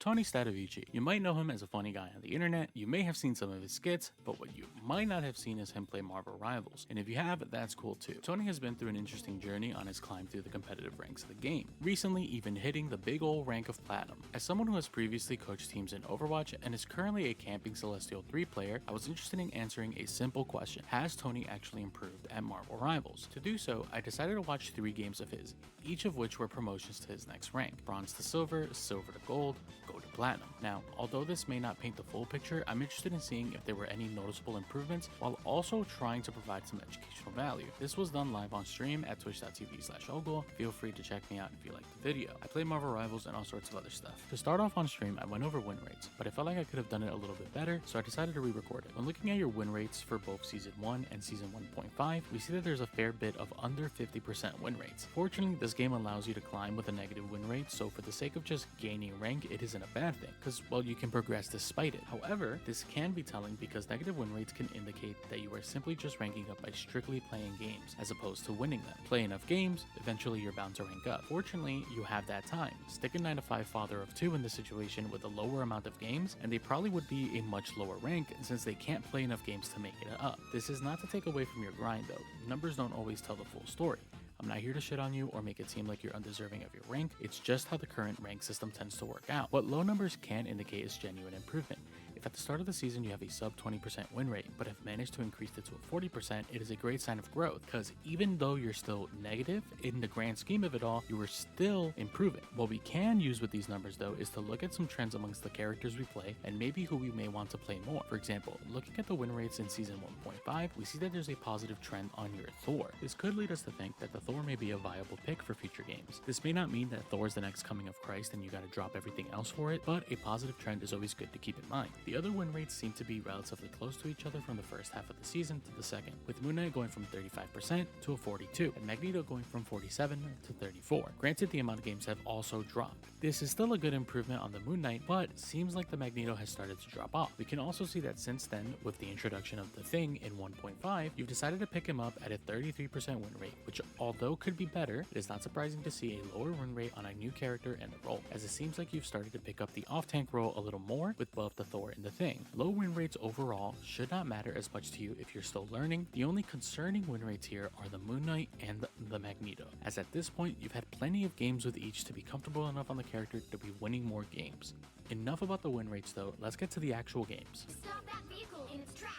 Tony Statovici. You might know him as a funny guy on the internet, you may have seen some of his skits, but what you might not have seen is him play Marvel Rivals, and if you have, that's cool too. Tony has been through an interesting journey on his climb through the competitive ranks of the game, recently even hitting the big ol' rank of Platinum. As someone who has previously coached teams in Overwatch and is currently a camping Celestial 3 player, I was interested in answering a simple question: has Tony actually improved at Marvel Rivals? To do so, I decided to watch 3 games of his, each of which were promotions to his next rank: Bronze to Silver, Silver to Gold, Gold to Platinum. Now, although this may not paint the full picture, I'm interested in seeing if there were any noticeable improvements while also trying to provide some educational value. This was done live on stream at twitch.tv/ogul. Feel free to check me out if you liked the video. I play Marvel Rivals and all sorts of other stuff. To start off on stream, I went over win rates, but I felt like I could have done it a little bit better, so I decided to re-record it. When looking at your win rates for both Season 1 and Season 1.5, we see that there's a fair bit of under 50% win rates. Fortunately, this game allows you to climb with a negative win rate, so for the sake of just gaining rank, it isn't a bad thing, because, well, you can progress despite it. However, this can be telling because negative win rates can indicate that you are simply just ranking up by strictly playing games, as opposed to winning them. Play enough games, eventually you're bound to rank up. Fortunately, you have that time. Stick a 9-to-5 father of 2 in this situation with a lower amount of games, and they probably would be a much lower rank since they can't play enough games to make it up. This is not to take away from your grind though. Numbers don't always tell the full story. I'm not here to shit on you or make it seem like you're undeserving of your rank, it's just how the current rank system tends to work out. What low numbers can indicate is genuine improvement. If at the start of the season you have a sub 20% win rate, but have managed to increase it to a 40%, it is a great sign of growth, because even though you're still negative, in the grand scheme of it all, you are still improving. What we can use with these numbers though is to look at some trends amongst the characters we play and maybe who we may want to play more. For example, looking at the win rates in Season 1.5, we see that there's a positive trend on your Thor. This could lead us to think that the Thor may be a viable pick for future games. This may not mean that Thor is the next coming of Christ and you gotta drop everything else for it, but a positive trend is always good to keep in mind. The other win rates seem to be relatively close to each other from the first half of the season to the second, with Moon Knight going from 35% to a 42, and Magneto going from 47 to 34. Granted, the amount of games have also dropped. This is still a good improvement on the Moon Knight, but seems like the Magneto has started to drop off. We can also see that since then, with the introduction of the Thing in 1.5, you've decided to pick him up at a 33% win rate, which although could be better, it is not surprising to see a lower win rate on a new character and the role, as it seems like you've started to pick up the off-tank role a little more with both the Thor and the Thing. Low win rates overall should not matter as much to you if you're still learning. The only concerning win rates here are the Moon Knight and the Magneto, as at this point you've had plenty of games with each to be comfortable enough on the character to be winning more games. Enough about the win rates though, let's get to the actual games. Stop that vehicle in its tracks.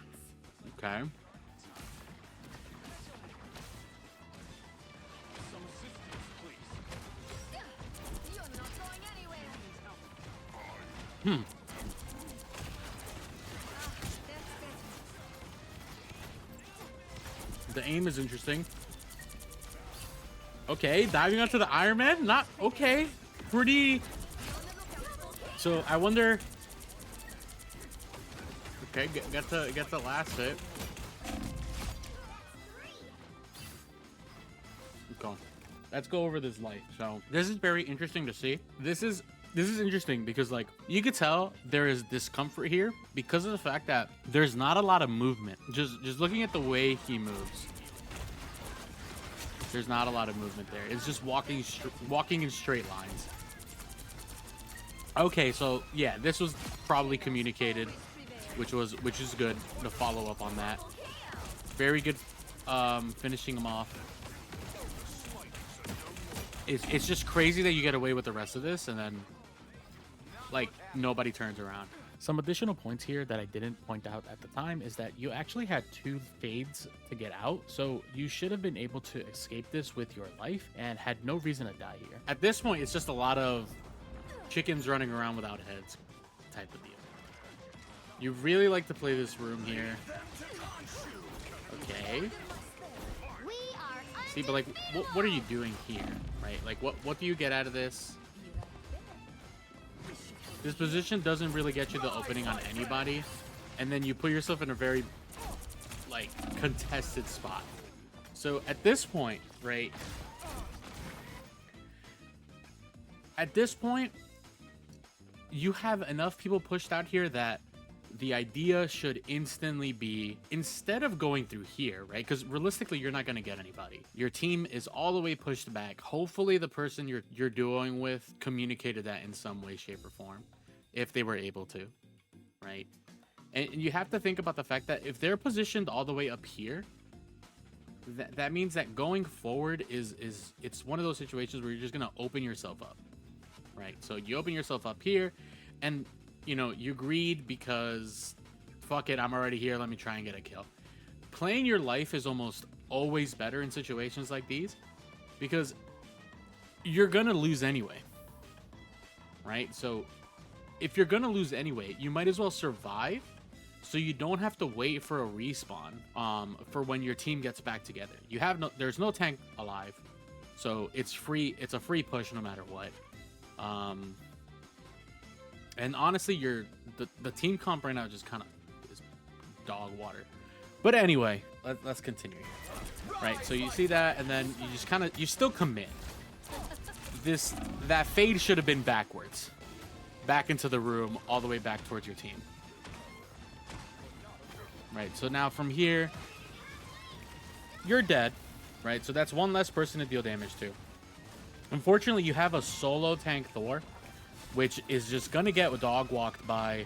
Okay. Some assistance, please. You're not going anywhere. The aim is interesting. Okay, diving onto the Iron Man? Not okay. Pretty. So I wonder. Okay, get the last hit. Okay. Let's go over this light. So this is very interesting to see. This is interesting because like you could tell there is discomfort here because of the fact that there's not a lot of movement. Just looking at the way he moves, there's not a lot of movement there. It's just walking in straight lines. Okay, so yeah, this was probably communicated, which is good to follow up on that. Very good finishing him off. It's just crazy that you get away with the rest of this and then like nobody turns around. Some additional points here that I didn't point out at the time is that you actually had 2 fades to get out, so you should have been able to escape this with your life and had no reason to die here. At this point, it's just a lot of chickens running around without heads type of deal. You really like to play this room here. Okay. See, but like, what are you doing here, right? Like, what do you get out of this? This position doesn't really get you the opening on anybody, and then you put yourself in a very, like, contested spot. So at this point, right? At this point, you have enough people pushed out here that the idea should instantly be, instead of going through here, right? Because realistically, you're not going to get anybody. Your team is all the way pushed back. Hopefully the person you're duoing with communicated that in some way, shape, or form. if they were able to, right? And you have to think about the fact that if they're positioned all the way up here, that means that going forward is it's one of those situations where you're just gonna open yourself up, right? So you open yourself up here, and you know you greed because fuck it, I'm already here. Let me try and get a kill. Playing your life is almost always better in situations like these because you're gonna lose anyway, right? So if you're gonna lose anyway, you might as well survive so you don't have to wait for a respawn for when your team gets back together. There's no tank alive, so it's free. It's a free push no matter what. And honestly, the team comp right now just kind of is dog water. But anyway, let's continue. Right, so you see that, and then you just you still commit. That fade should have been backwards, back into the room, all the way back towards your team. Right, so now from here, you're dead, right? So that's one less person to deal damage to. Unfortunately, you have a solo tank Thor, which is just gonna get dog walked by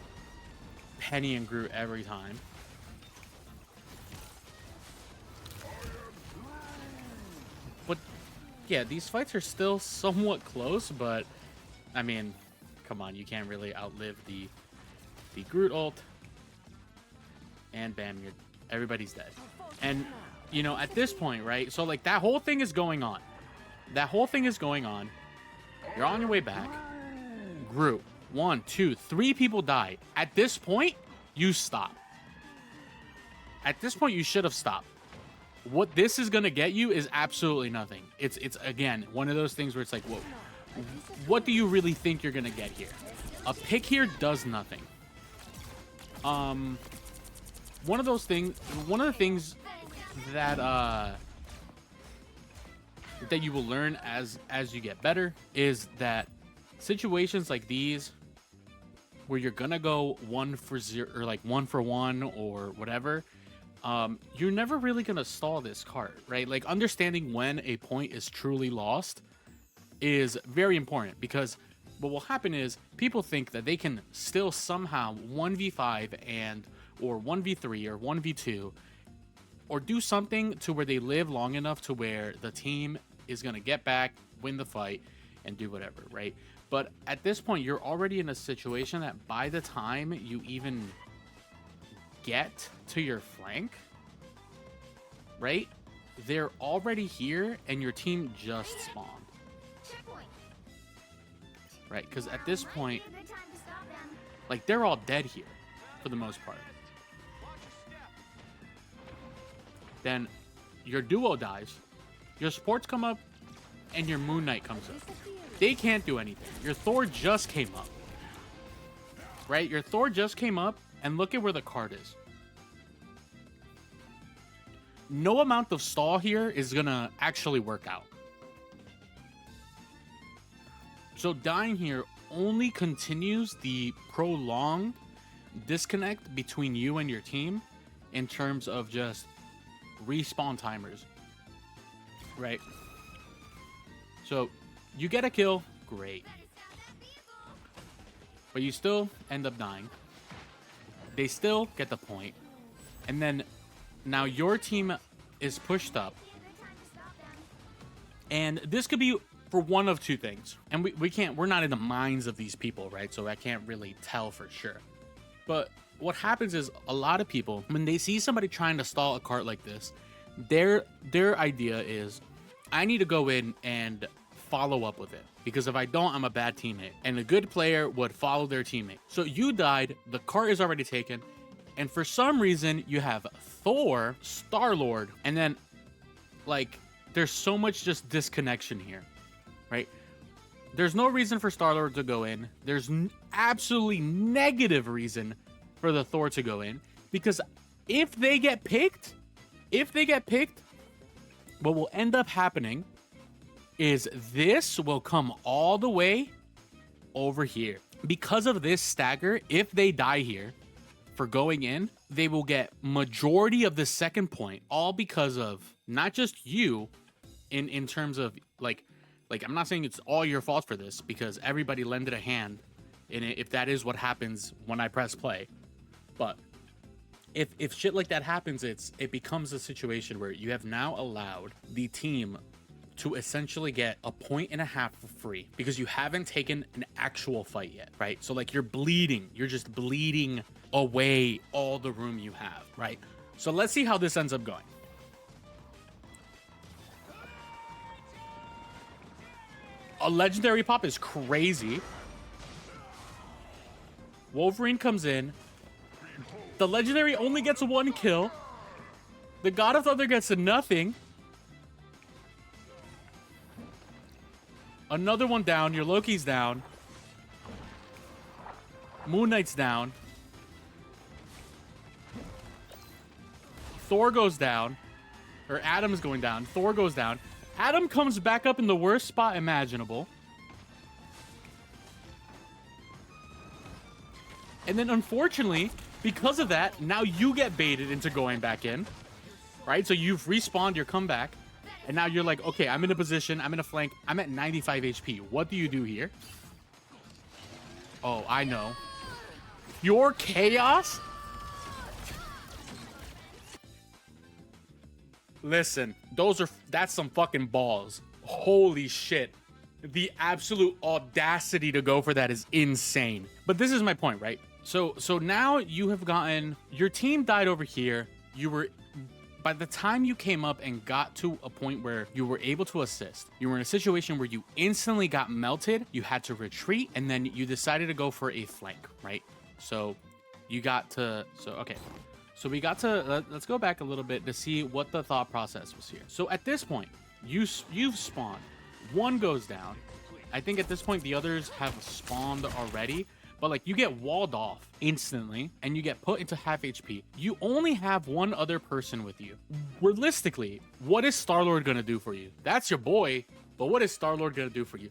Penny and Groot every time. But yeah, these fights are still somewhat close, but I mean, come on, you can't really outlive the Groot ult. And bam, everybody's dead. And you know, at this point, right? So like that whole thing is going on. That whole thing is going on. You're on your way back. Groot. 1, 2, 3 people died. At this point, you stop. At this point, you should have stopped. What this is gonna get you is absolutely nothing. It's again one of those things where it's like, whoa, what do you really think you're gonna get here? A pick here does nothing. One of the things that that you will learn as you get better is that situations like these where you're gonna go 1 for 0 or like 1 for 1 or whatever, you're never really gonna stall this cart, right? Like understanding when a point is truly lost is very important, because what will happen is people think that they can still somehow 1v5 or 1v3 or 1v2 or do something to where they live long enough to where the team is going to get back, win the fight, and do whatever, right? But at this point, you're already in a situation that by the time you even get to your flank, right, they're already here and your team just spawned. Right, because at this point, like, they're all dead here for the most part. Then your duo dies, your supports come up, and your Moon Knight comes up. They can't do anything. Your Thor just came up. Right? Your Thor just came up, and look at where the card is. No amount of stall here is going to actually work out. So dying here only continues the prolonged disconnect between you and your team in terms of just respawn timers, right? So you get a kill, great, but you still end up dying. They still get the point, and then now your team is pushed up, and this could be for one of two things, and we're not in the minds of these people, right? So I can't really tell for sure. But what happens is a lot of people, when they see somebody trying to stall a cart like this, their idea is, I need to go in and follow up with it, because if I don't, I'm a bad teammate. And a good player would follow their teammate. So you died, the cart is already taken, and for some reason you have Thor, Star-Lord, and then like there's so much just disconnection here, right? There's no reason for Star-Lord to go in. There's absolutely negative reason for the Thor to go in, because if they get picked, what will end up happening is this will come all the way over here. Because of this stagger, if they die here for going in, they will get majority of the second point, all because of not just you in terms of like I'm not saying it's all your fault for this, because everybody lended a hand if that is what happens when I press play. But if shit like that happens, it becomes a situation where you have now allowed the team to essentially get a point and a half for free because you haven't taken an actual fight yet, right? So like you're just bleeding away all the room you have, right? So let's see how this ends up going. A legendary pop is crazy. Wolverine comes in. The legendary only gets 1 kill. The God of Thunder gets nothing. Another one down. Your Loki's down. Moon Knight's down. Thor goes down. Or Adam's going down. Thor goes down. Adam comes back up in the worst spot imaginable. And then unfortunately, because of that, now you get baited into going back in. Right? So you've respawned your comeback. And now you're like, okay, I'm in a position. I'm in a flank. I'm at 95 HP. What do you do here? Oh, I know. Your chaos? Listen, that's some fucking balls. Holy shit. The absolute audacity to go for that is insane. But this is my point, right? So now you have gotten, your team died over here. By the time you came up and got to a point where you were able to assist, you were in a situation where you instantly got melted, you had to retreat, and then you decided to go for a flank, right? So we got to, let's go back a little bit to see what the thought process was here. So at this point, you've spawned. One goes down. I think at this point, the others have spawned already. But like you get walled off instantly and you get put into half HP. You only have one other person with you. Realistically, what is Star-Lord going to do for you? That's your boy, but what is Star-Lord going to do for you?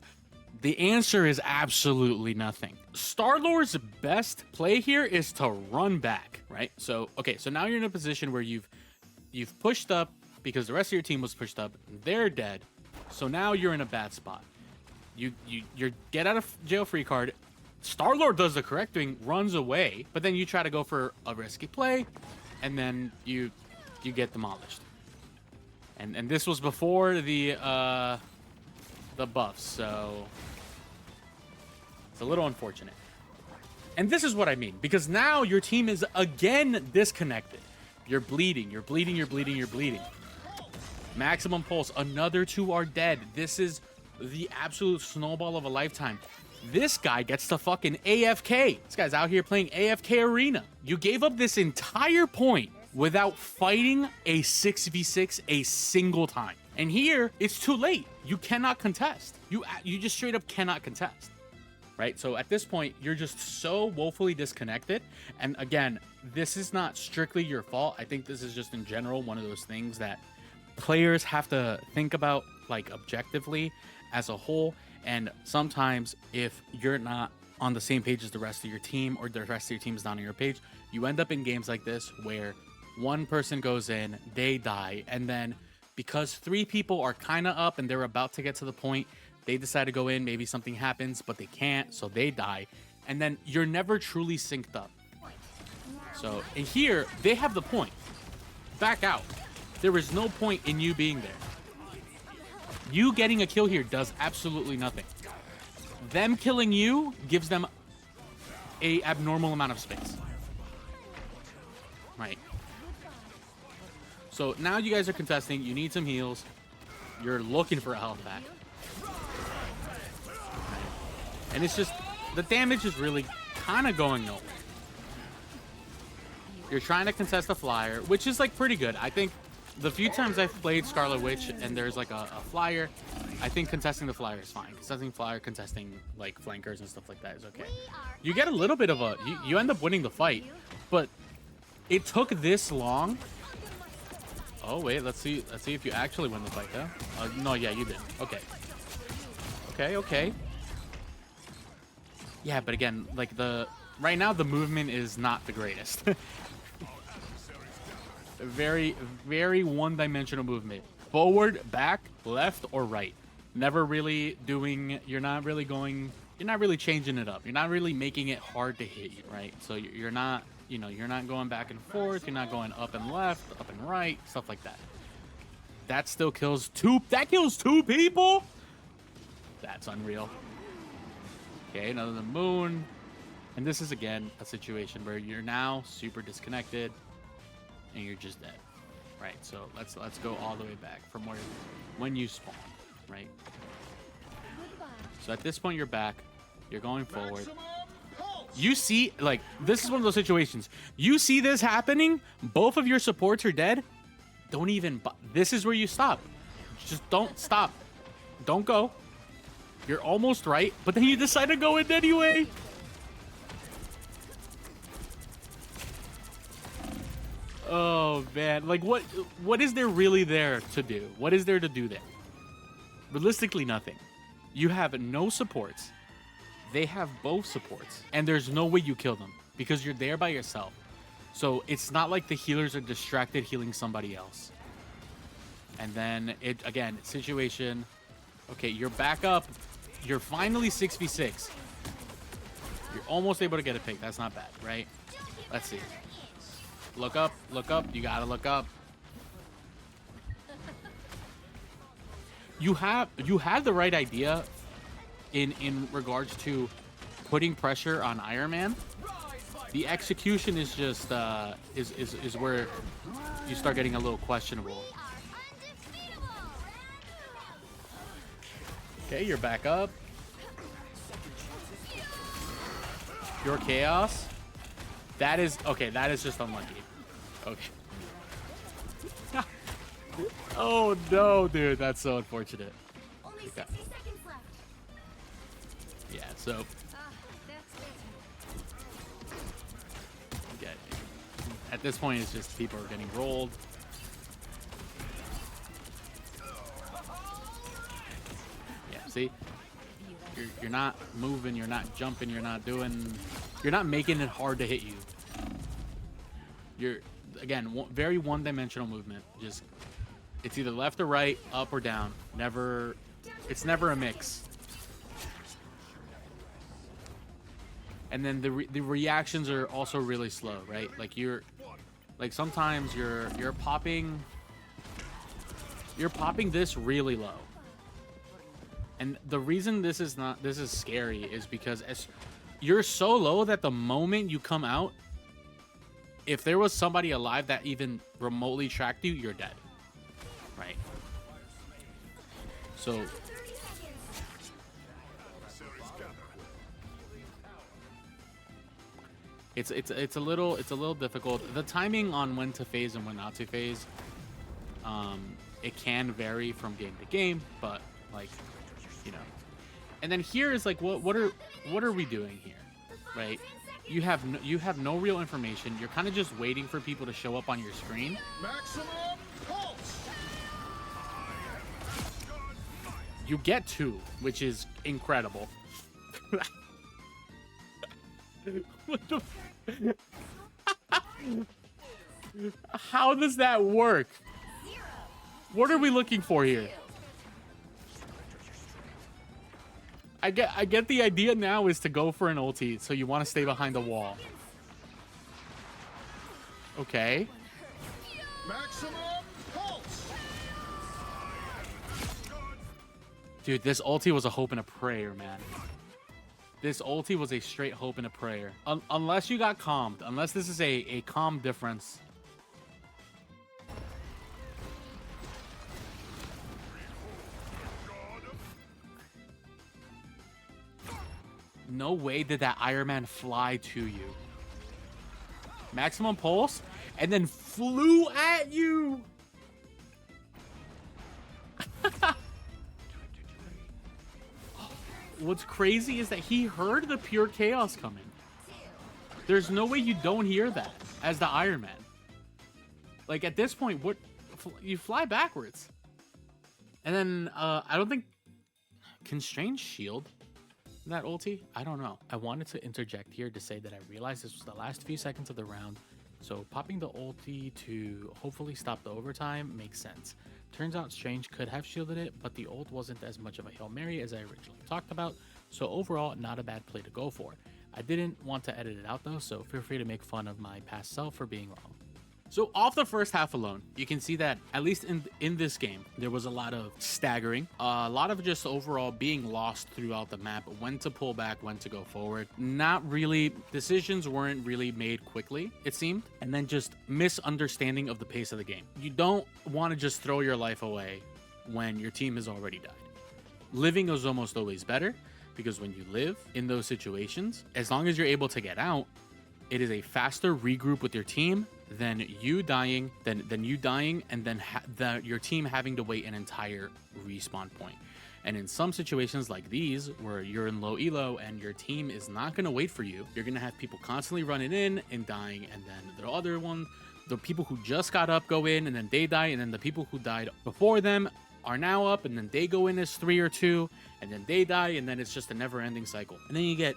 The answer is absolutely nothing. Star-Lord's best play here is to run back, right? So, okay, so now you're in a position where you've pushed up because the rest of your team was pushed up. They're dead. So now you're in a bad spot. You get out of jail free card. Star-Lord does the correct thing, runs away, but then you try to go for a risky play, and then you get demolished. And this was before the buffs, so it's a little unfortunate. And this is what I mean, because now your team is again disconnected. You're bleeding, you're bleeding, you're bleeding, you're bleeding. Maximum pulse, another 2 are dead. This is the absolute snowball of a lifetime. This guy gets to fucking AFK. This guy's out here playing AFK Arena. You gave up this entire point without fighting a 6v6 a single time. And here, it's too late. You cannot contest. You just straight up cannot contest. Right? So at this point, you're just so woefully disconnected. And again, this is not strictly your fault. I think this is just in general one of those things that players have to think about like objectively as a whole. And sometimes if you're not on the same page as the rest of your team or the rest of your team is not on your page, you end up in games like this where one person goes in, they die, and then because 3 people are kind of up and they're about to get to the point, they decide to go in, maybe something happens, but they can't, so they die. And then you're never truly synced up. So in here, they have the point. Back out. There is no point in you being there. You getting a kill here does absolutely nothing. Them killing you gives them a abnormal amount of space. Right. So now you guys are contesting. You need some heals. You're looking for a health pack. Right. And it's just, the damage is really kind of going nowhere. You're trying to contest a flyer, which is like pretty good. I think the few times I've played Scarlet Witch and there's like a flyer, I think contesting the flyer is fine. Contesting flyer, contesting like flankers and stuff like that is okay. You get a little bit of a, you end up winning the fight, but it took this long. Oh wait, let's see if you actually win the fight though. No, yeah, you did. Okay. Okay. Yeah, but again, like right now the movement is not the greatest. Very, very one-dimensional movement. Forward, back, left, or right. Never really doing, you're not really going you're not really changing it up. You're not really making it hard to hit you, right? So you're not, you know, you're not going back and forth. You're not going up and left, up and right, stuff like that. That still kills two. That kills two people. That's unreal. Okay, another moon. And this is, again, a situation where you're now super disconnected and you're just dead. Right, so let's go all the way back from when you spawn, right? So at this point, you're back. You're going forward. You see, like, this is one of those situations. You see this happening. Both of your supports are dead. Don't even... This is where you stop. Just don't stop. Don't go. You're almost right, but then you decide to go in anyway. Oh, man. Like, what is there really there to do? What is there to do there? Realistically, nothing. You have no supports. They have both supports. And there's no way you kill them because you're there by yourself. So it's not like the healers are distracted healing somebody else. And then, again, situation. Okay, you're back up. You're finally 6v6. You're almost able to get a pick. That's not bad, right? Let's see. Look up, look up. You gotta look up. You had the right idea in regards to putting pressure on Iron Man. The execution is just is where you start getting a little questionable. Okay, you're back up. Pure chaos. That is okay. That is just unlucky. Okay. Oh no, dude, that's so unfortunate. Only Okay. 60 seconds left. Yeah. So. That's it. Okay. At this point, it's just people are getting rolled. Yeah. See. You're not moving. You're not jumping. You're not making it hard to hit you. You're, again, very one-dimensional movement. Just, it's either left or right, up or down. It's never a mix. And then the reactions are also really slow, right? Like sometimes you're popping this really low. And the reason this is scary is because you're so low that the moment you come out, if there was somebody alive that even remotely tracked you, you're dead. Right? So it's a little difficult. The timing on when to phase and when not to phase, it can vary from game to game, but like, you know. And then here is like, what are we doing here, right? You have no real information. You're kind of just waiting for people to show up on your screen. Maximum pulse. You get 2, which is incredible. What the? How does that work? What are we looking for here? I get the idea now is to go for an ulti, so you want to stay behind the wall. Okay. Maximum pulse. Dude, this ulti was a hope and a prayer, man. This ulti was a straight hope and a prayer. Unless you got calmed. Unless this is a calm difference. No way did that Iron Man fly to you. Maximum pulse, and then flew at you. What's crazy is that he heard the pure chaos coming. There's no way you don't hear that as the Iron Man. Like at this point, what you fly backwards. And then I don't think constrained shield that ulti? I don't know. I wanted to interject here to say that I realized this was the last few seconds of the round, so popping the ulti to hopefully stop the overtime makes sense. Turns out Strange could have shielded it, but the ult wasn't as much of a Hail Mary as I originally talked about, So overall, not a bad play to go for. I didn't want to edit it out though, so feel free to make fun of my past self for being wrong. So off the first half alone, you can see that at least in this game, there was a lot of staggering, a lot of just overall being lost throughout the map, when to pull back, when to go forward. Not really, decisions weren't really made quickly, it seemed, and then just misunderstanding of the pace of the game. You don't want to just throw your life away when your team has already died. Living is almost always better, because when you live in those situations, as long as you're able to get out, it is a faster regroup with your team than you dying, and then your team having to wait an entire respawn point. And in some situations like these, where you're in low elo and your team is not going to wait for you, you're going to have people constantly running in and dying, and then the other one, the people who just got up go in, and then they die, and then the people who died before them are now up, and then they go in as 3 or 2, and then they die, and then it's just a never-ending cycle. And then you get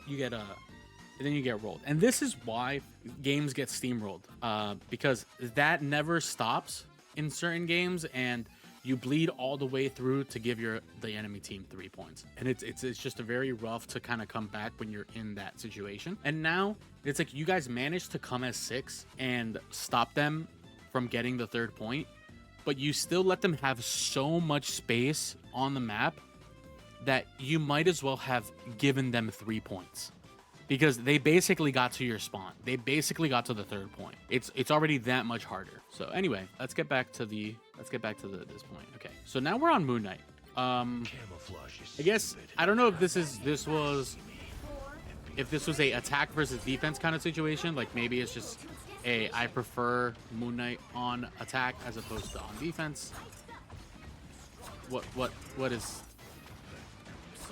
rolled. And this is why games get steamrolled, because that never stops in certain games, and you bleed all the way through to give the enemy team 3 points. And it's just a very rough to kind of come back when you're in that situation. And now it's like you guys managed to come as 6 and stop them from getting the 3rd point, but you still let them have so much space on the map that you might as well have given them 3 points. Because they basically got to your spawn. They basically got to the 3rd point. It's already that much harder. So anyway, let's get back to this point. Okay, so now we're on Moon Knight. I guess I don't know if this was a attack versus defense kind of situation. Like maybe it's just I prefer Moon Knight on attack as opposed to on defense. What is?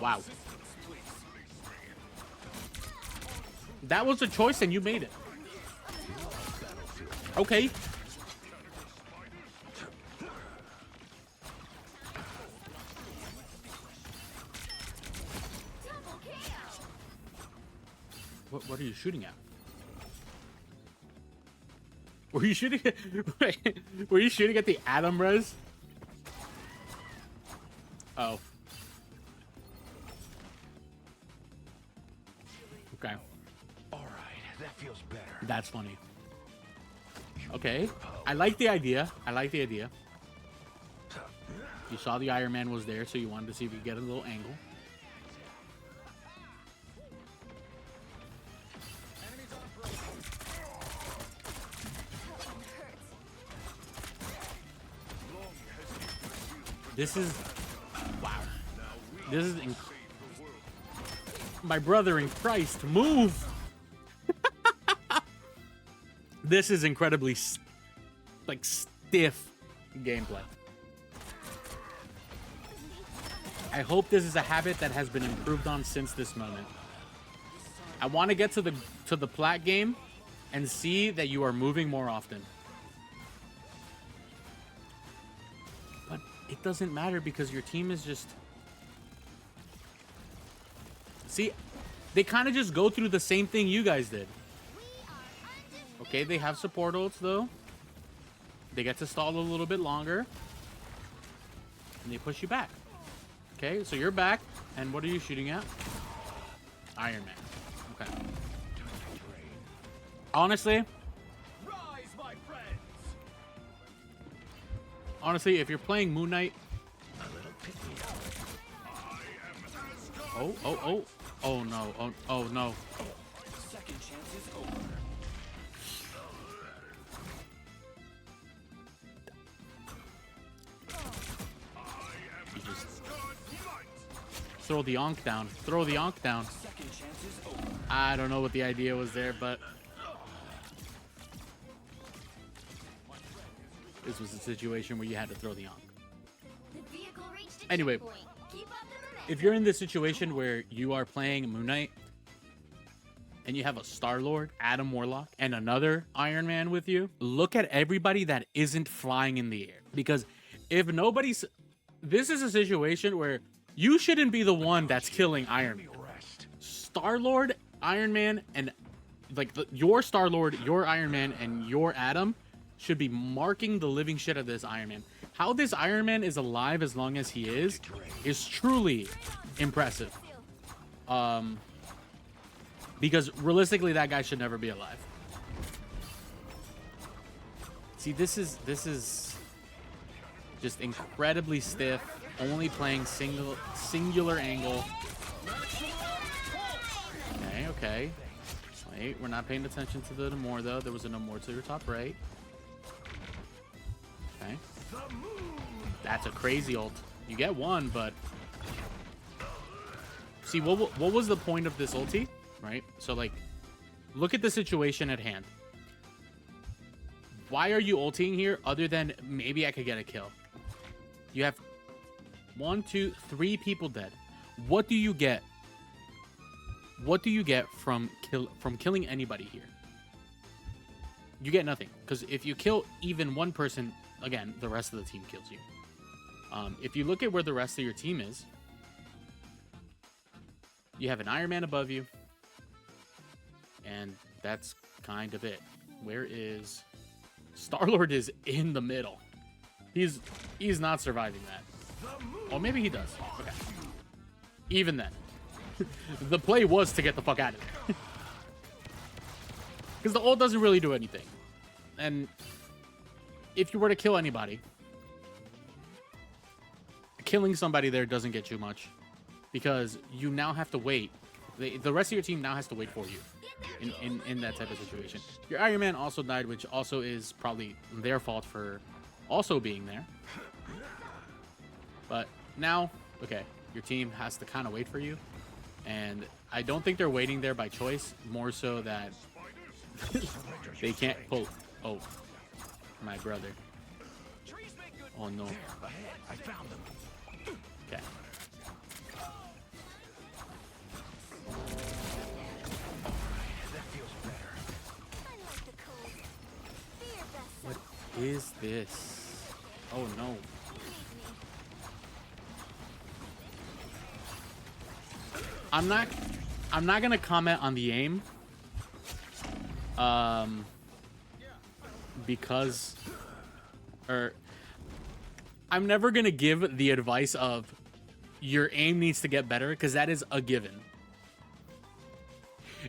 Wow. That was a choice and you made it. Okay. What are you shooting at? Were you shooting at, were you shooting at the Atom res? Oh. Okay. That feels better. That's funny. Okay. I like the idea. You saw the Iron Man was there, so you wanted to see if you could get a little angle. This is... Wow. This is... My brother in Christ, move! This is incredibly, stiff gameplay. I hope this is a habit that has been improved on since this moment. I want to get to the plat game and see that you are moving more often. But it doesn't matter because your team is just... See, they kind of just go through the same thing you guys did. Okay, they have support ults though. They get to stall a little bit longer. And they push you back. Okay, so you're back. And what are you shooting at? Iron Man. Okay. Honestly, if you're playing Moon Knight... Oh no. Oh no. Second chance is over. You just throw the Onk down. Throw the Onk down. Second chance is over. I don't know what the idea was there, but this was a situation where you had to throw the Onk. The vehicle reached a Anyway, checkpoint. Keep up the momentum. if you're in this situation where you are playing Moon Knight and you have a Star-Lord, Adam Warlock, and another Iron Man with you, look at everybody that isn't flying in the air. Because if nobody's... This is a situation where you shouldn't be the one that's killing Iron Man. Star-Lord, Iron Man, and... your Star-Lord, your Iron Man, and your Adam should be marking the living shit of this Iron Man. How this Iron Man is alive as long as he is truly impressive. Because realistically, that guy should never be alive. See, this is just incredibly stiff. Only playing singular angle. Okay, okay. Wait, we're not paying attention to the Namor though. There was a Namor to your top right. Okay. That's a crazy ult. You get one, but see, what was the point of this ulti, right? So like, look at the situation at hand. Why are you ulting here other than maybe I could get a kill? You have 1, 2, 3 people dead. What do you get? What do you get from killing anybody here? You get nothing, because if you kill even one person, again, the rest of the team kills you. If you look at where the rest of your team is, you have an Iron Man above you, and that's kind of it. Where is Star-Lord? Is in the middle. He's not surviving that. Oh, maybe he does. Okay. Even then, the play was to get the fuck out of there. Because the ult doesn't really do anything. And if you were to kill anybody, killing somebody there doesn't get you much. Because you now have to wait. The rest of your team now has to wait for you in that type of situation. Your Iron Man also died, which also is probably their fault for also being there. But now, okay, your team has to kind of wait for you. And I don't think they're waiting there by choice. More so that they can't pull. Oh, my brother. Oh, no. I found them. Okay. That feels better. Unlike the cold. Be your best What self. is this? Oh, no. Believe me. I'm not gonna comment on the aim. Because I'm never gonna give the advice of your aim needs to get better, because that is a given.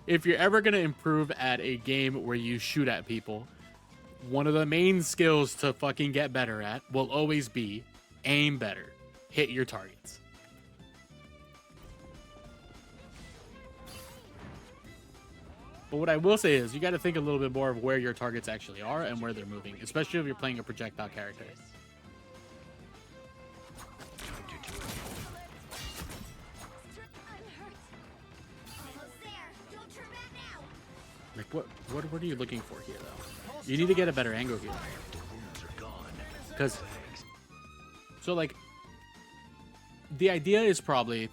If you're ever gonna improve at a game where you shoot at people, one of the main skills to fucking get better at will always be aim better. Hit your targets. But what I will say is you got to think a little bit more of where your targets actually are and where they're moving, especially if you're playing a projectile character. I'm hurt. Almost there. Don't turn back now. Like what are you looking for here though? You need to get a better angle here. Because so like the idea is probably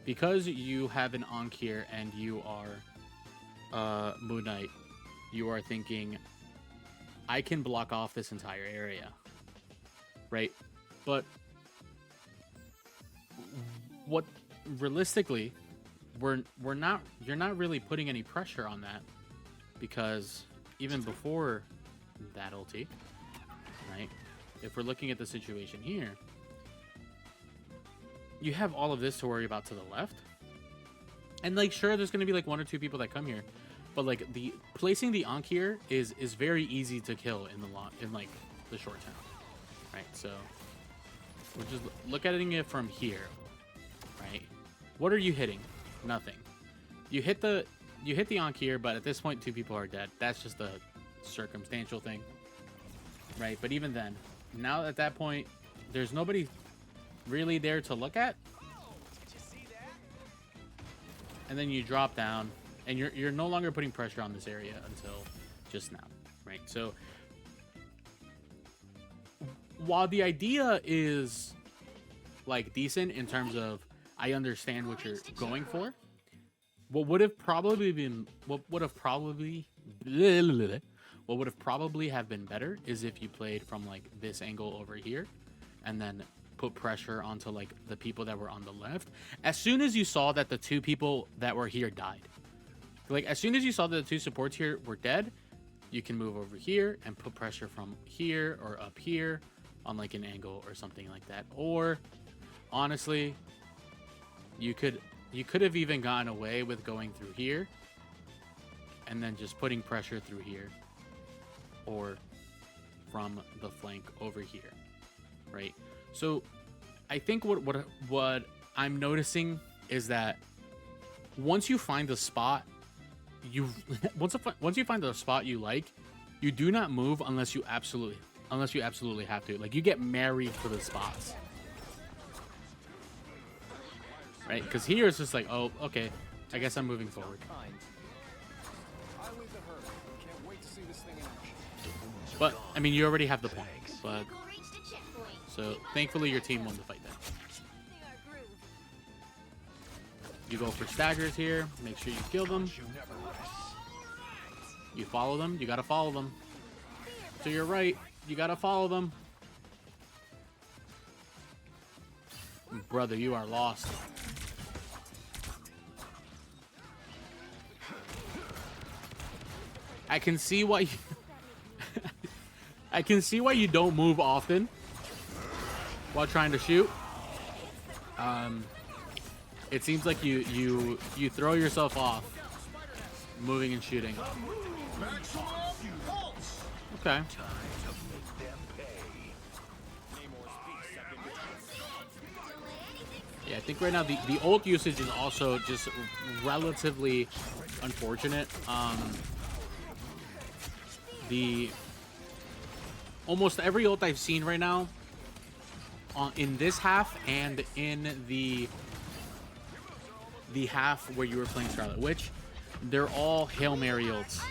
because you have an Ankh here and you are Moon Knight, you are thinking, I can block off this entire area, right? But what realistically, you're not really putting any pressure on that, because even before that ulti, right? If we're looking at the situation here, you have all of this to worry about to the left. And like, sure, there's going to be like 1 or 2 people that come here, but like placing the Ankh here is very easy to kill in like the short term, right? So we're just looking at it from here, right? What are you hitting? Nothing. You hit the Ankh here, but at this point 2 people are dead. That's just a circumstantial thing, right? But even then, now at that point, there's nobody really there to look at. And then you drop down, and you're no longer putting pressure on this area until just now, right? So while the idea is like decent in terms of I understand what you're going for, what would have probably have been better is if you played from like this angle over here and then put pressure onto like the people that were on the left. As soon as you saw that the 2 people that were here died, like as soon as you saw that the 2 supports here were dead, you can move over here and put pressure from here or up here on like an angle or something like that. Or honestly, You could have even gotten away with going through here and then just putting pressure through here or from the flank over here, right? So I think what I'm noticing is that once you find the spot once you find the spot you like, you do not move unless you absolutely have to. Like, you get married for the spots, right? Because here it's just like, oh, okay, I guess I'm moving forward. But I mean, you already have the point. But Vehicle reached a checkpoint. so thankfully your team won the fight then. They are groove. You go for staggers here. Make sure you kill them. You never rest. You follow them. You gotta follow them. To your right. You gotta follow them. Brother, you are lost. I can see why you I can see why you don't move often while trying to shoot. It seems like you throw yourself off moving and shooting. Maximum pulse. Okay. Time to make them pay. Yeah, I think right now the ult usage is also just relatively unfortunate. The almost every ult I've seen right now in this half and in the half where you were playing Scarlet Witch, they're all Hail Mary ults.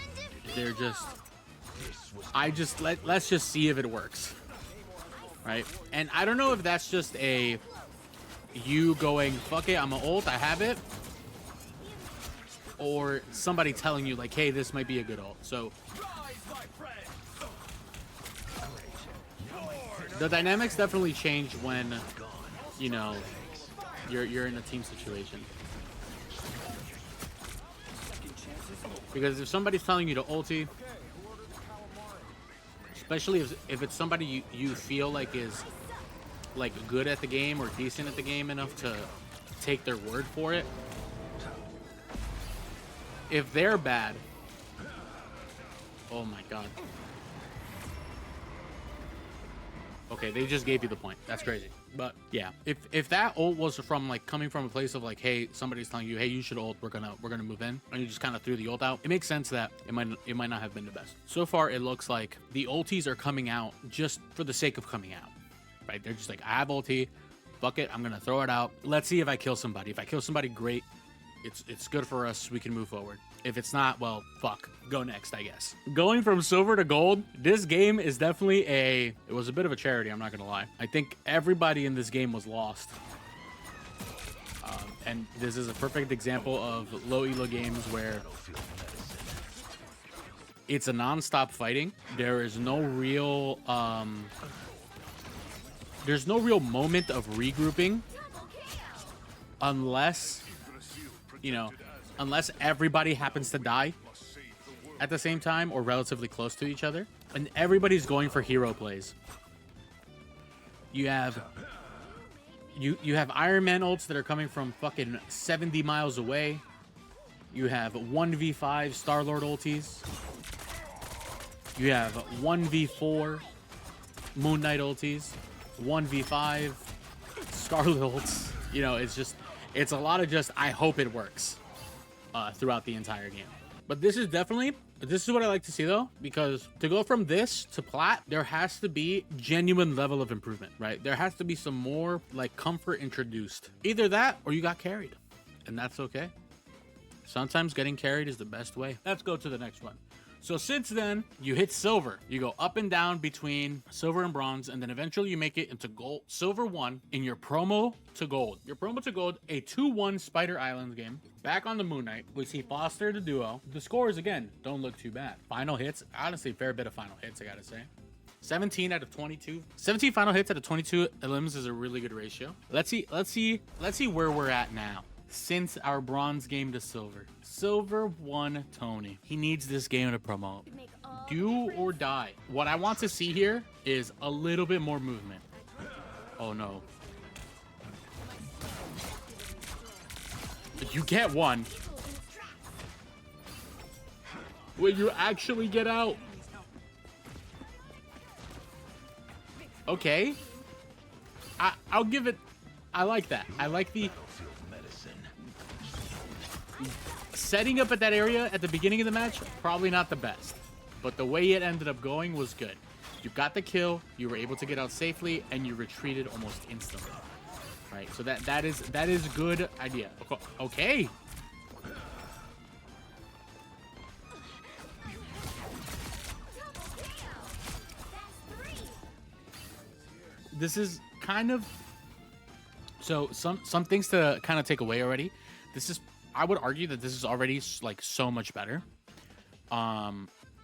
They're just let's just see if it works, right? And I don't know if that's just a you going, fuck it, I'm an ult, I have it, or somebody telling you like, hey, this might be a good ult. So the dynamics definitely change when, you know, you're in a team situation. Because if somebody's telling you to ulti, especially if it's somebody you feel like is like good at the game or decent at the game enough to take their word for it, if they're bad, oh my god. Okay, they just gave you the point. That's crazy. But yeah, if that ult was from like coming from a place of like, hey, somebody's telling you, hey, you should ult, we're gonna move in, and you just kind of threw the ult out, it makes sense that it might not have been the best. So far, it looks like the ultis are coming out just for the sake of coming out, right? They're just like, I have ulti, fuck it, I'm gonna throw it out. Let's see if I kill somebody. If I kill somebody, great. It's good for us. We can move forward. If it's not, well, fuck. Go next, I guess. Going from silver to gold, this game is definitely it was a bit of a charity, I'm not gonna lie. I think everybody in this game was lost. And this is a perfect example of low elo games where it's a non-stop fighting. There is no real there's no real moment of regrouping unless, you know, unless everybody happens to die at the same time or relatively close to each other, and everybody's going for hero plays. You have Iron Man ults that are coming from fucking 70 miles away. You have 1v5 Star-Lord ultis. You have 1v4 Moon Knight ultis. 1v5 Scarlet ults. You know, it's a lot of just, I hope it works throughout the entire game. But this is what I like to see though, because to go from this to plat, there has to be genuine level of improvement, right? There has to be some more like comfort introduced. Either that or you got carried, and that's okay. Sometimes getting carried is the best way. Let's go to the next one. So since then, you hit silver. You go up and down between silver and bronze, and then eventually you make it into gold, silver 1 in your promo to gold. Your promo to gold, a 2-1 Spider Islands game. Back on the Moon Knight, we see Foster the duo. The scores, again, don't look too bad. Final hits, honestly, fair bit of final hits, I gotta say. 17 out of 22. 17 final hits out of 22 elims is a really good ratio. Let's see where we're at now. Since our bronze game to silver. Silver 1 Tony. He needs this game to promote. Make all Do or die. What I want to see here is a little bit more movement. Oh no. You get one. Will you actually get out? Okay. I'll give it. I like that. I like the setting up at that area at the beginning of the match. Probably not the best, but the way it ended up going was good. You got the kill. You were able to get out safely, and you retreated almost instantly. Right. So that is good idea. Okay. This is kind of so some things to kind of take away already. This is, I would argue that this is already like so much better,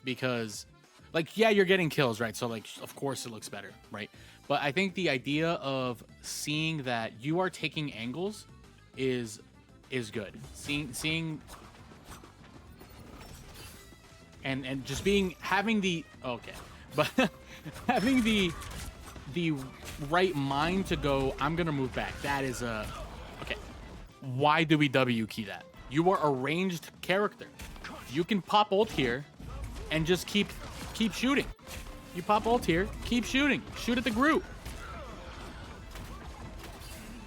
because like, yeah, you're getting kills, right? So like, of course it looks better, right? But I think the idea of seeing that you are taking angles is good. Seeing and just having the but having the right mind to go, I'm gonna move back. That is okay. Why do we W key that? You are a ranged character. You can pop ult here and just keep shooting. You pop ult here, keep shooting. Shoot at the group.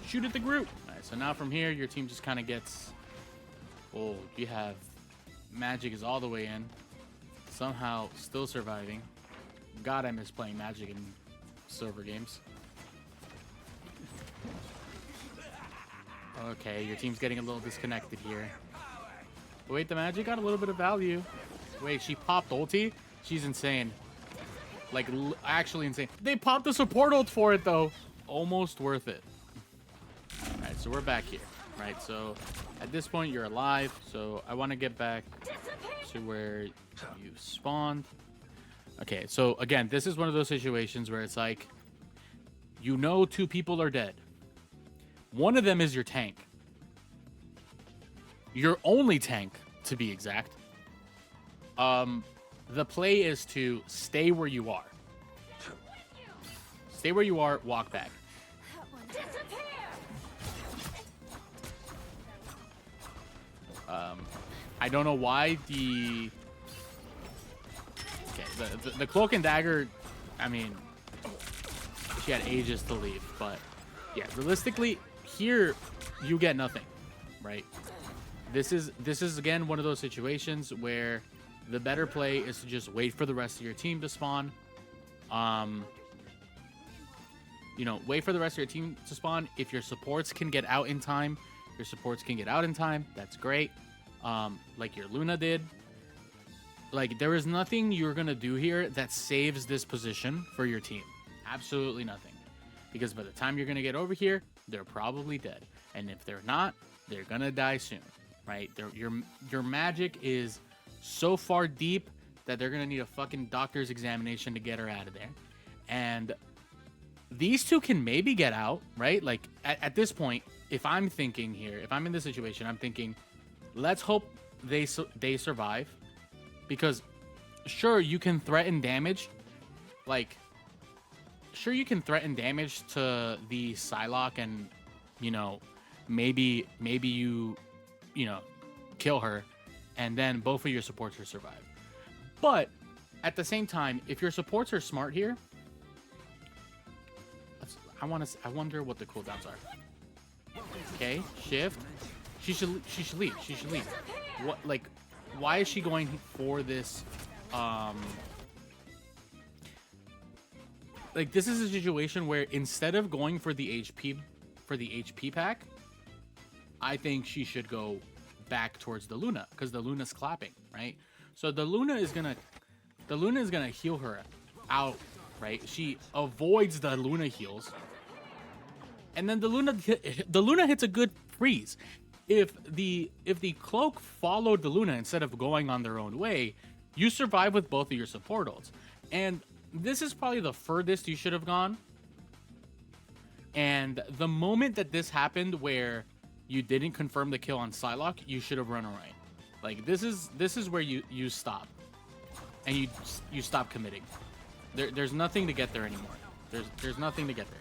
Shoot at the group. All right, so now from here, your team just kind of gets. Oh, you have Magic is all the way in. Somehow still surviving. God, I miss playing Magic in server games. Okay, your team's getting a little disconnected here. Wait, the Magic got a little bit of value. Wait, she popped ulti? She's insane. Like, actually insane. They popped the support ult for it, though. Almost worth it. Alright, so we're back here. Right, so at this point, you're alive. So I want to get back to where you spawned. Okay, so again, this is one of those situations where it's like, you know, two people are dead. One of them is your tank. Your only tank, to be exact. The play is to stay where you are. Stay where you are, walk back. I don't know why the cloak and dagger, I mean, she had ages to leave, but yeah, realistically, here you get nothing, right? This is again one of those situations where the better play is to just wait for the rest of your team to spawn. You know, wait for the rest of your team to spawn. If your supports can get out in time, that's great. Like your Luna did. Like, there is nothing you're going to do here that saves this position for your team. Absolutely nothing. Because by the time you're going to get over here, they're probably dead. And if they're not, they're going to die soon, right? Your Magic is so far deep that they're going to need a fucking doctor's examination to get her out of there. And these two can maybe get out, right? Like, at this point, if I'm thinking here, if I'm in this situation, I'm thinking, let's hope they survive. Because, sure, you can threaten damage. Like, sure, you can threaten damage to the Psylocke and, you know, maybe you know, kill her. And then both of your supports will survive. But, at the same time, if your supports are smart here, I wonder what the cooldowns are. Okay, shift. She should leave. She should leave. What, like, why is she going for this? Like, this is a situation where instead of going for the HP pack, I think she should go back towards the Luna, because the Luna's clapping, right? So the Luna is gonna heal her out, right? She avoids the Luna heals, and then the Luna hits a good freeze. If the cloak followed the Luna instead of going on their own way, you survive with both of your support ults. And this is probably the furthest you should have gone. And the moment that this happened where you didn't confirm the kill on Psylocke, you should have run away. Like, this is where you stop. And you stop committing. There's nothing to get there anymore. There's nothing to get there.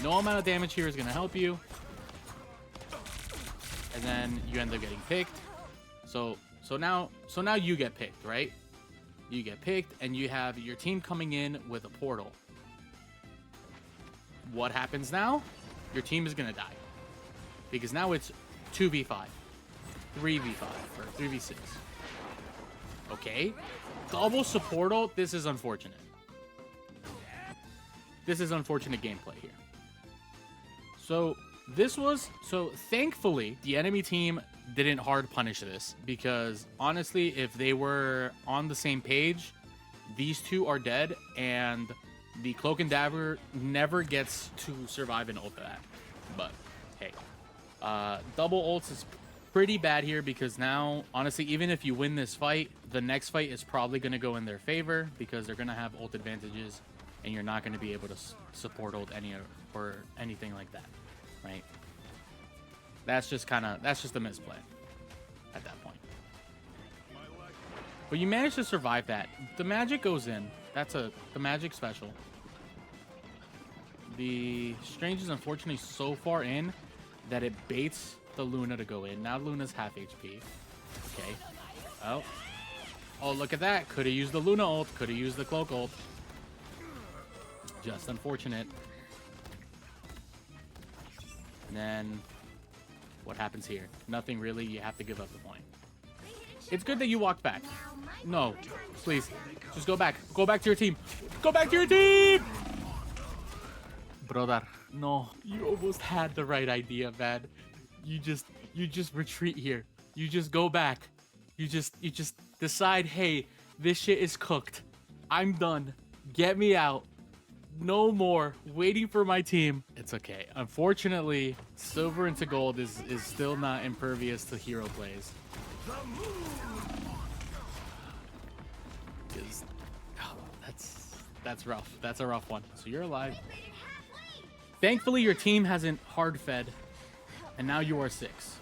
No amount of damage here is gonna help you. and then you end up getting picked. So now you get picked, right? You get picked, and you have your team coming in with a portal. What happens now? Your team is gonna die because now it's 2v5, 3v5, or 3v6. Okay, double support ult. This is unfortunate. This is unfortunate gameplay here. So thankfully the enemy team didn't hard punish this, because honestly, if they were on the same page, these two are dead, and the Cloak and Dagger never gets to survive an ult that. But hey, double ults is pretty bad here, because now, honestly, even if you win this fight, the next fight is probably going to go in their favor, because they're going to have ult advantages, and you're not going to be able to support ult or anything like that, right? That's just a misplay at that point. But you managed to survive that. The magic goes in. That's the magic special. The Strange is unfortunately so far in that it baits the Luna to go in. Now Luna's half HP. Okay. Oh, look at that. Could have used the Luna ult. Could have used the Cloak ult. Just unfortunate. And then what happens here? Nothing really. You have to give up the point. It's good that you walked back. No, please. Just go back. Go back to your team. Go back to your team! Brother, no. You almost had the right idea, man. You just retreat here. You just go back. You just decide, hey, this shit is cooked. I'm done. Get me out. No more waiting for my team. It's okay. Unfortunately, silver into gold is still not impervious to hero plays. That's rough. That's a rough one. So you're alive. Thankfully, your team hasn't hard fed, and now you are 6.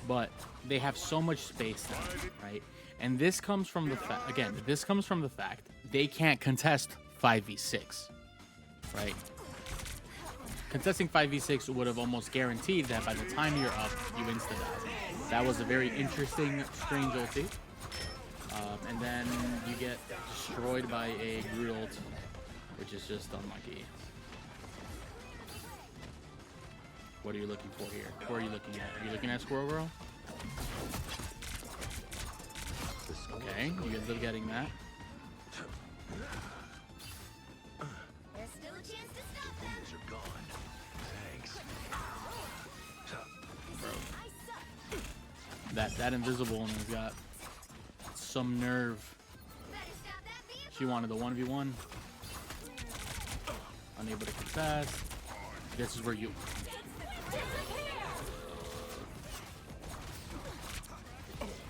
But they have so much space now, right? And this comes from the fact, again, this comes from the fact they can't contest 5v6, right? Contesting 5v6 would have almost guaranteed that by the time you're up, you insta-die. That was a very interesting, strange ulti. And then you get destroyed by a Groot ult, which is just unlucky. What are you looking for here? What are you looking at? Are you looking at Squirrel Girl? Okay, you end up getting that. There's still a chance to stop them. These are gone. Thanks. That invisible one has got some nerve. Better stop that vehicle. She wanted the 1v1. Unable to contest. This is where you...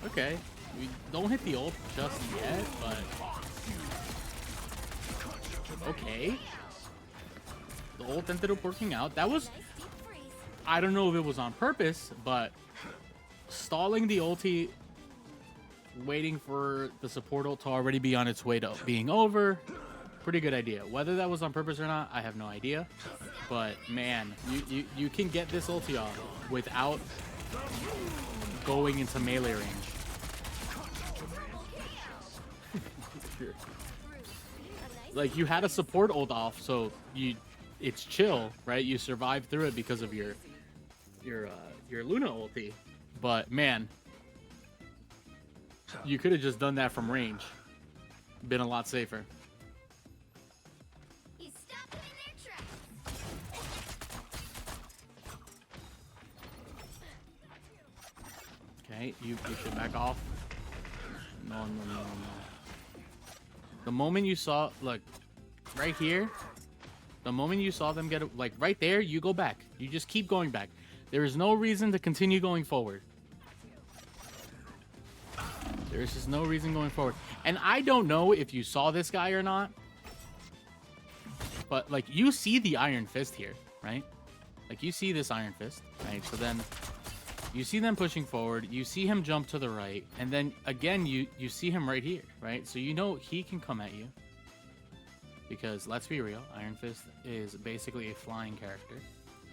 Okay. We don't hit the ult just yet, but... Okay. The ult ended up working out. That was... I don't know if it was on purpose, but... Stalling the ulti... Waiting for the support ult to already be on its way to being over. Pretty good idea. Whether that was on purpose or not, I have no idea. But man, you can get this ulti off without going into melee range. Like, you had a support ult off, so it's chill, right? You survived through it because of your Luna ulti. But man, you could have just done that from range. Been a lot safer. You stopped them in their tracks. Okay, you should back off. No. The moment you saw, look, right here, the moment you saw them get, like, right there, you go back. You just keep going back. There is no reason to continue going forward. There is just no reason going forward. And I don't know if you saw this guy or not, but, like, you see the Iron Fist here, right? Like, you see this Iron Fist, right? So then you see them pushing forward. You see him jump to the right. And then, again, you see him right here, right? So you know he can come at you. Because, let's be real, Iron Fist is basically a flying character.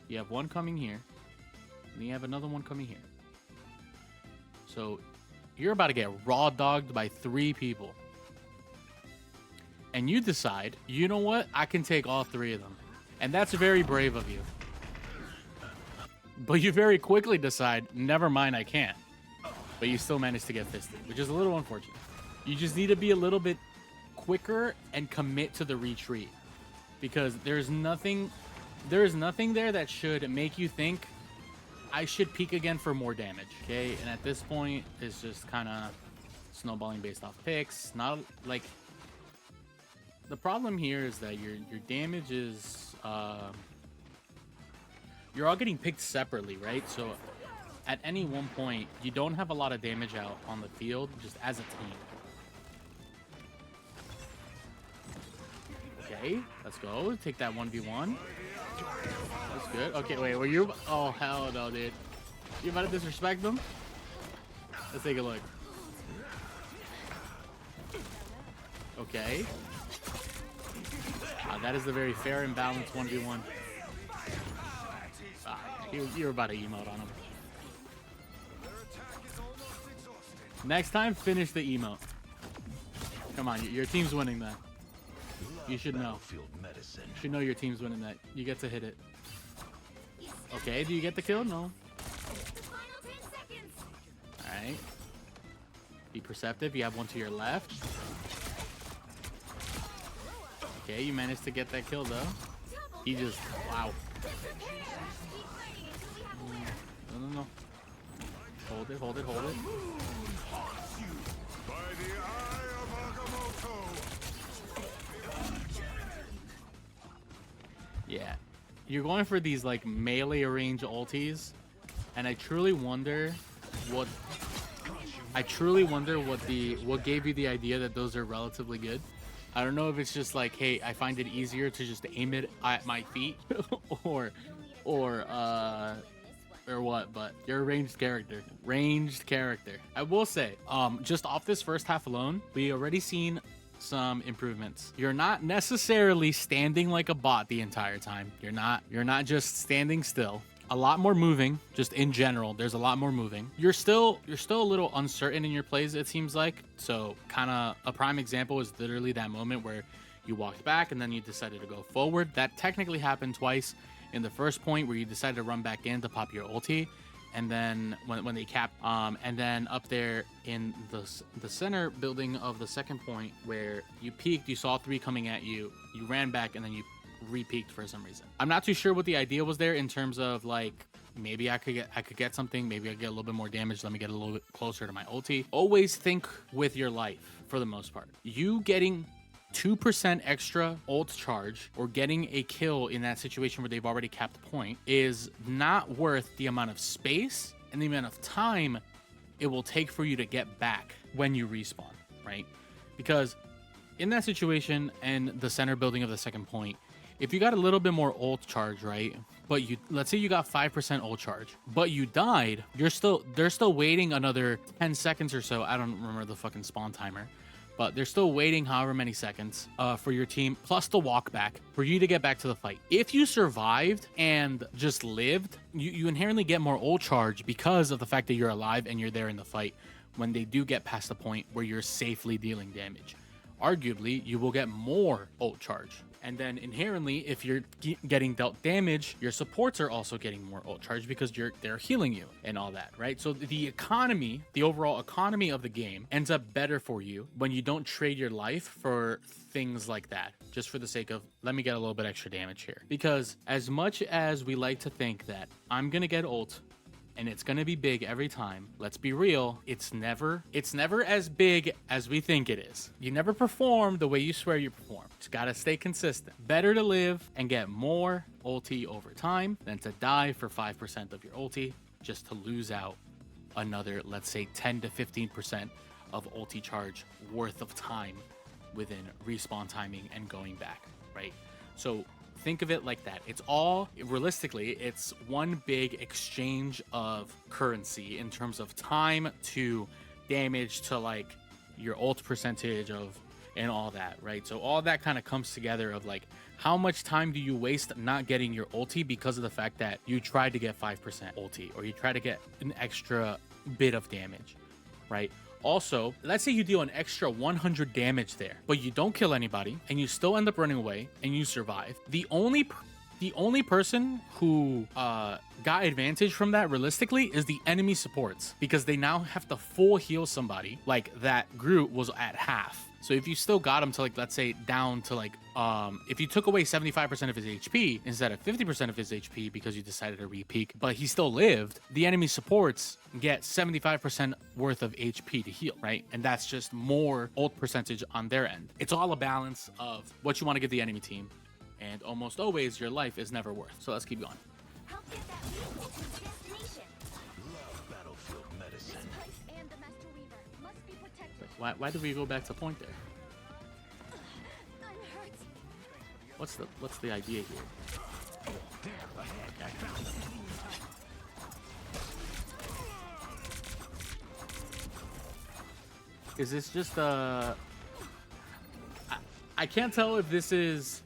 You have one coming here. And you have another one coming here. So you're about to get raw dogged by 3 people. And you decide, you know what? I can take all 3 of them. And that's very brave of you. But you very quickly decide, never mind, I can't. But you still manage to get fisted, which is a little unfortunate. You just need to be a little bit quicker and commit to the retreat. Because there's nothing there that should make you think I should peek again for more damage. Okay, and at this point, it's just kind of snowballing based off picks. Not like the problem here is that your damage is you're all getting picked separately, right? So at any one point, you don't have a lot of damage out on the field just as a team. Okay, let's go. Take that 1v1. That's good. Okay, wait, were you? Oh, hell no, dude. You about to disrespect them? Let's take a look. Okay. That is the very fair and balanced 1v1. You were about to emote on him. Next time, finish the emote. Come on, your team's winning that. You should know. You should know your team's winning that. You get to hit it. Okay, do you get the kill? No. Alright. Be perceptive. You have one to your left. Okay, you managed to get that kill though. He just... Wow. No. Hold it, hold it, hold it. Yeah. You're going for these like melee range ultis, and I truly wonder what gave you the idea that those are relatively good. I don't know if it's just like, hey, I find it easier to just aim it at my feet or what, but you're a ranged character. Ranged character. I will say, just off this first half alone, we already seen some improvements. You're not necessarily standing like a bot the entire time. You're not just standing still. A lot more moving, just in general. There's a lot more moving. You're still a little uncertain in your plays, it seems like. So kind of a prime example is literally that moment where you walked back and then you decided to go forward. That technically happened twice. In the first point where you decided to run back in to pop your ulti, and then when they capped, and then up there in the center building of the second point where you peeked, you saw 3 coming at you, you ran back, and then you re-peeked for some reason. I'm not too sure what the idea was there in terms of like, maybe I could get something, maybe I get a little bit more damage, let me get a little bit closer to my ulti. Always think with your life for the most part. You getting 2% extra ult charge or getting a kill in that situation where they've already capped the point is not worth the amount of space and the amount of time it will take for you to get back when you respawn, right? Because in that situation and the center building of the second point, if you got a little bit more ult charge, right? But let's say you got 5% ult charge, but you died, they're still waiting another 10 seconds or so. I don't remember the fucking spawn timer. But they're still waiting however many seconds for your team, plus the walk back, for you to get back to the fight. If you survived and just lived, you inherently get more ult charge because of the fact that you're alive and you're there in the fight when they do get past the point where you're safely dealing damage. Arguably, you will get more ult charge. And then inherently, if you're getting dealt damage, your supports are also getting more ult charge because they're healing you and all that, right? So the overall economy of the game ends up better for you when you don't trade your life for things like that, just for the sake of, let me get a little bit extra damage here. Because as much as we like to think that I'm gonna get ult, and it's gonna be big every time, let's be real, it's never as big as we think it is. You never perform the way you swear you perform. Just gotta stay consistent. Better to live and get more ulti over time than to die for 5% of your ulti just to lose out another, let's say 10 to 15% of ulti charge worth of time within respawn timing and going back, right? So think of it like that. It's all, realistically, it's one big exchange of currency in terms of time to damage to like your ult percentage of and all that, right? So all that kind of comes together of like, how much time do you waste not getting your ulti because of the fact that you tried to get 5% ulti, or you try to get an extra bit of damage, right? Also, let's say you deal an extra 100 damage there, but you don't kill anybody and you still end up running away and you survive. The only person who got advantage from that realistically is the enemy supports, because they now have to full heal somebody. Like that Groot was at half. So if you still got him to like, let's say down to like, if you took away 75% of his HP instead of 50% of his HP because you decided to re-peak, but he still lived, the enemy supports get 75% worth of HP to heal, right? And that's just more ult percentage on their end. It's all a balance of what you want to give the enemy team. And almost always, your life is never worth. So let's keep going. Help get that vehicle to its destination. Love battlefield medicine. This place and the Master Weaver must be protected. Why did we go back to point there? I'm hurt. What's the idea here? Okay. Is this just I can't tell if this is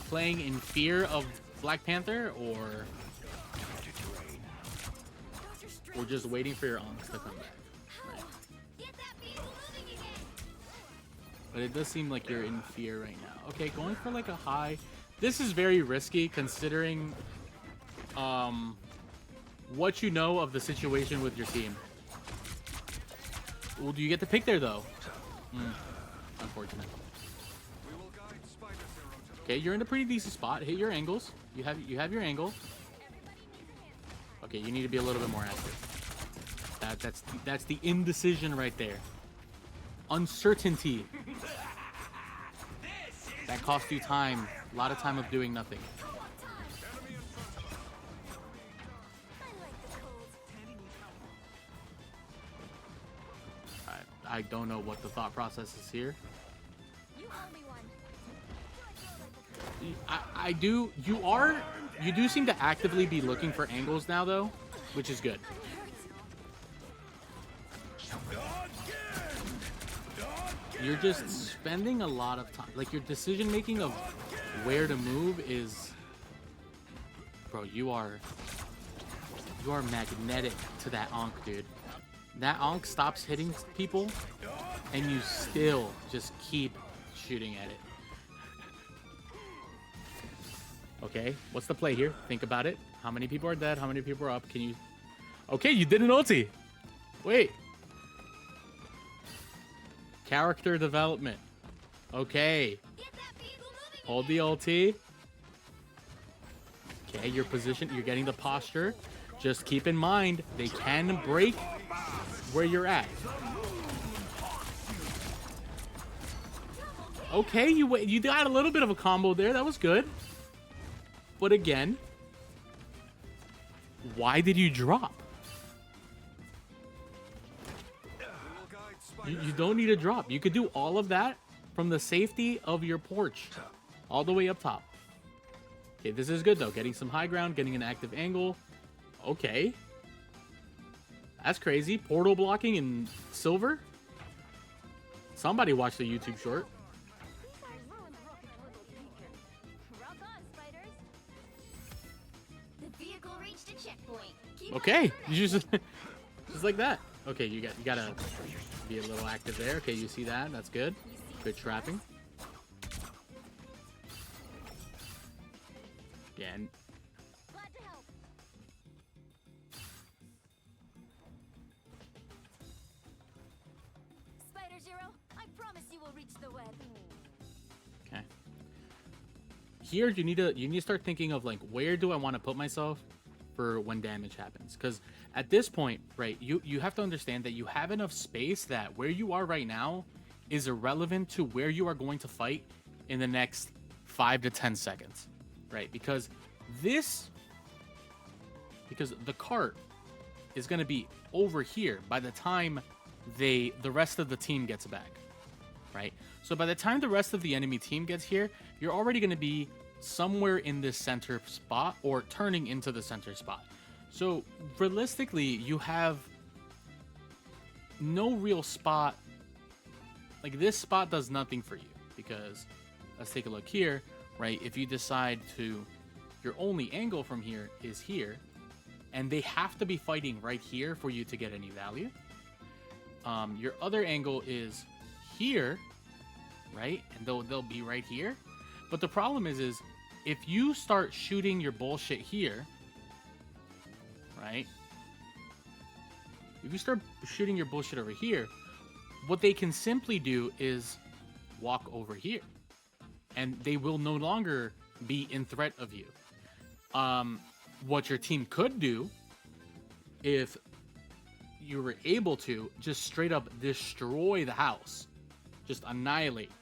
playing in fear of Black Panther or just waiting for your aunts to come back. Right. Get that vehicle moving again. But it does seem like you're in fear right now. Okay, going for like a high. This is very risky considering what you know of the situation with your team. Well, do you get to pick there though? Unfortunate. Okay, you're in a pretty decent spot. Hit your angles. You have your angle. Okay, you need to be a little bit more accurate. That's the indecision right there. Uncertainty. That costs you time. A lot of time of doing nothing. I don't know what the thought process is here. You owe me one. I do. You do seem to actively be looking for angles now, though, which is good. You're just spending a lot of time. Like, your decision making of where to move is, bro. You are magnetic to that Ankh, dude. That Ankh stops hitting people, and you still just keep shooting at it. Okay, what's the play here? Think about it. How many people are dead? How many people are up? Can you... Okay, you did an ulti. Wait. Character development. Okay. Hold the ulti. Okay, your position. You're getting the posture. Just keep in mind, they can break where you're at. Okay, you got a little bit of a combo there. That was good. But again, why did you drop? You don't need to drop. You could do all of that from the safety of your porch, all the way up top. Okay, this is good though. Getting some high ground, getting an active angle. Okay. That's crazy. Portal blocking in silver? Somebody watched the YouTube short. Rock on, spiders. The vehicle reached a checkpoint. Keep Okay, on you just like that. Okay, you gotta be a little active there. Okay, you see that? That's good. Good trapping. Again. Glad to help. Spider Zero, I promise you will reach the web. Okay. Here you need to start thinking of like, where do I want to put myself for when damage happens? Because at this point, right, you have to understand that you have enough space that where you are right now is irrelevant to where you are going to fight in the next 5 to 10 seconds, right? Because the cart is going to be over here by the time the rest of the team gets back, right? So by the time the rest of the enemy team gets here, you're already going to be somewhere in this center spot or turning into the center spot. So realistically, you have no real spot like this spot does nothing for you because let's take a look here, right? If you decide to, your only angle from here is here, and they have to be fighting right here for you to get any value. Your other angle is here, right? And they'll be right here. But the problem is if you start shooting your bullshit here, right? If you start shooting your bullshit over here, what they can simply do is walk over here, and they will no longer be in threat of you. What your team could do, if you were able to, just straight up destroy the house, just annihilate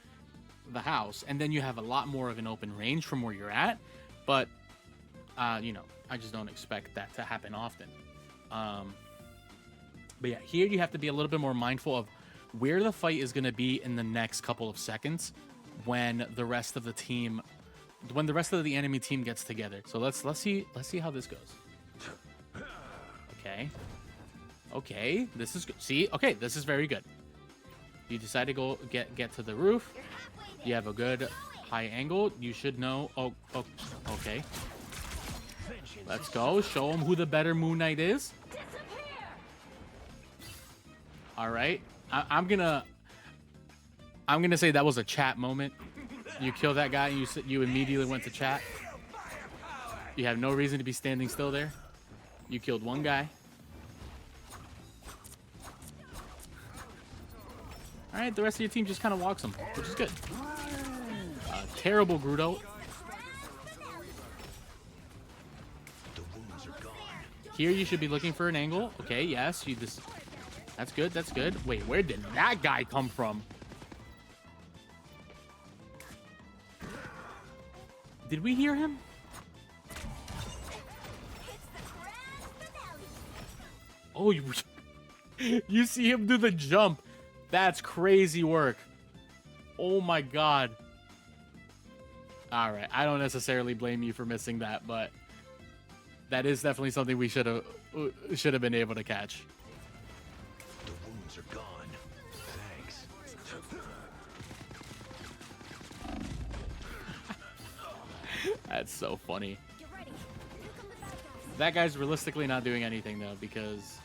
the house, and then you have a lot more of an open range from where you're at. But you know, I just don't expect that to happen often. But yeah, here you have to be a little bit more mindful of where the fight is going to be in the next couple of seconds when the rest of the team, when the rest of the enemy team gets together. So let's see how this goes. Okay, this is good. See, okay, this is very good. You decide to go get to the roof. You have a good high angle. You should know. Oh, okay. Let's go. Show them who the better Moon Knight is. All right. I'm gonna say that was a chat moment. You kill that guy, and you immediately went to chat. You have no reason to be standing still there. You killed one guy. All right, the rest of your team just kind of walks him, which is good. Terrible Grudo. Here you should be looking for an angle. Okay, yes, you just. That's good. That's good. Wait, where did that guy come from? Did we hear him? Oh, you see him do the jump. That's crazy work. Oh my god. All right, I don't necessarily blame you for missing that, but that is definitely something we should have been able to catch. The wounds are gone. Thanks. That's so funny. That guy's realistically not doing anything though, because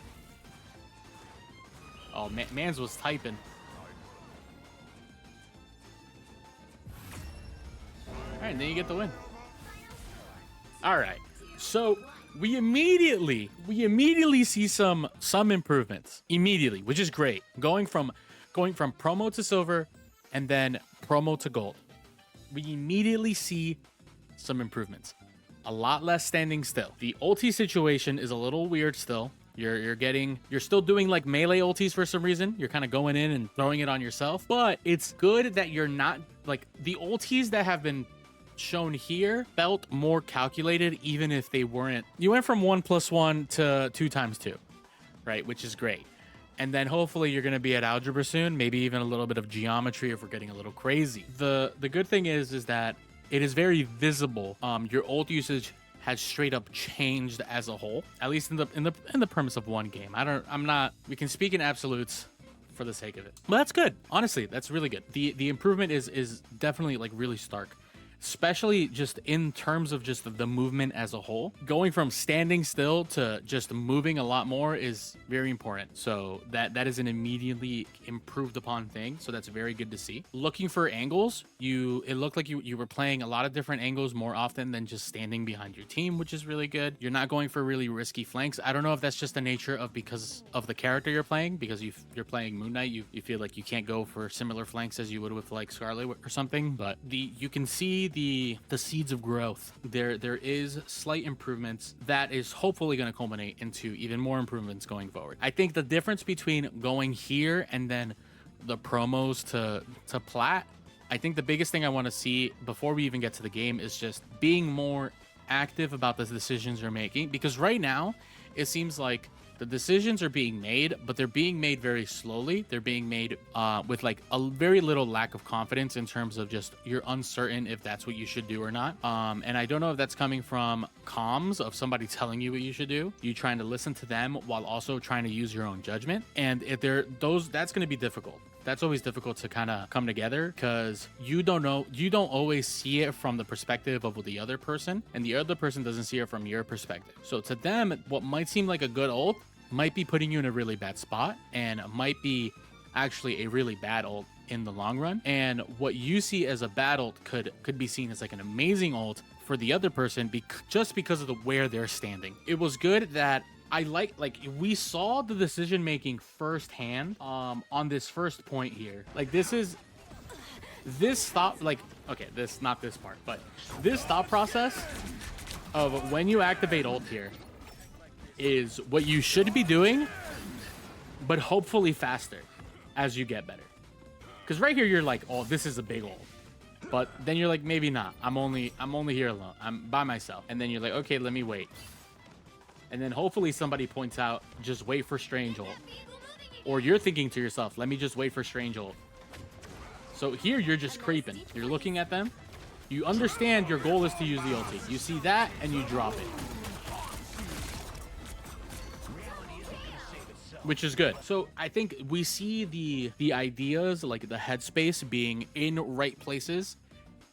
oh, Mans was typing. All right, and then you get the win. All right, so we immediately see some improvements immediately, which is great. Going from promo to silver, and then promo to gold, we immediately see some improvements. A lot less standing still. The ulti situation is a little weird still. You're still doing like melee ultis for some reason. You're kind of going in and throwing it on yourself, but it's good that you're not like the ultis that have been shown here felt more calculated, even if they weren't. You went from 1+1 to 2x2, right? Which is great. And then hopefully you're going to be at algebra soon, maybe even a little bit of geometry if we're getting a little crazy. The good thing is that it is very visible. Your ult usage has straight up changed as a whole, at least in the premise of one game. We can speak in absolutes for the sake of it, but that's good. Honestly, that's really good. The improvement is definitely like really stark, especially just in terms of just the movement as a whole. Going from standing still to just moving a lot more is very important. So that is an immediately improved upon thing. So that's very good to see. Looking for angles, it looked like you were playing a lot of different angles more often than just standing behind your team, which is really good. You're not going for really risky flanks. I don't know if that's just the nature of because of the character you're playing, because you're playing Moon Knight, you feel like you can't go for similar flanks as you would with like Scarlet or something. But you can see the seeds of growth. There is slight improvements that is hopefully going to culminate into even more improvements going forward. I think the difference between going here and then the promos to plat, I think the biggest thing I want to see before we even get to the game is just being more active about the decisions you're making, because right now it seems like the decisions are being made, but they're being made very slowly. They're being made with like a very little lack of confidence in terms of just you're uncertain if that's what you should do or not. And I don't know if that's coming from comms of somebody telling you what you should do, you trying to listen to them while also trying to use your own judgment. And if that's going to be difficult. that's always difficult to kind of come together because you don't always see it from the perspective of the other person, and the other person doesn't see it from your perspective. So to them, what might seem like a good ult might be putting you in a really bad spot, and might be actually a really bad ult in the long run. And what you see as a bad ult could be seen as like an amazing ult for the other person just because of the where they're standing. It was good that I like we saw the decision making firsthand on this first point here. Like this stop, like, okay, this, not this part, but this thought process of when you activate ult here is what you should be doing, but hopefully faster as you get better. Because right here you're like, oh, this is a big ult, but then you're like, maybe not. I'm only here alone. I'm by myself. And then you're like, okay, let me wait. And then hopefully somebody points out, just wait for strange ult. Or you're thinking to yourself, let me just wait for strange ult. So here you're just creeping. You're looking at them. You understand your goal is to use the ulti. You see that and you drop it. Which is good. So I think we see the ideas, like the headspace being in right places.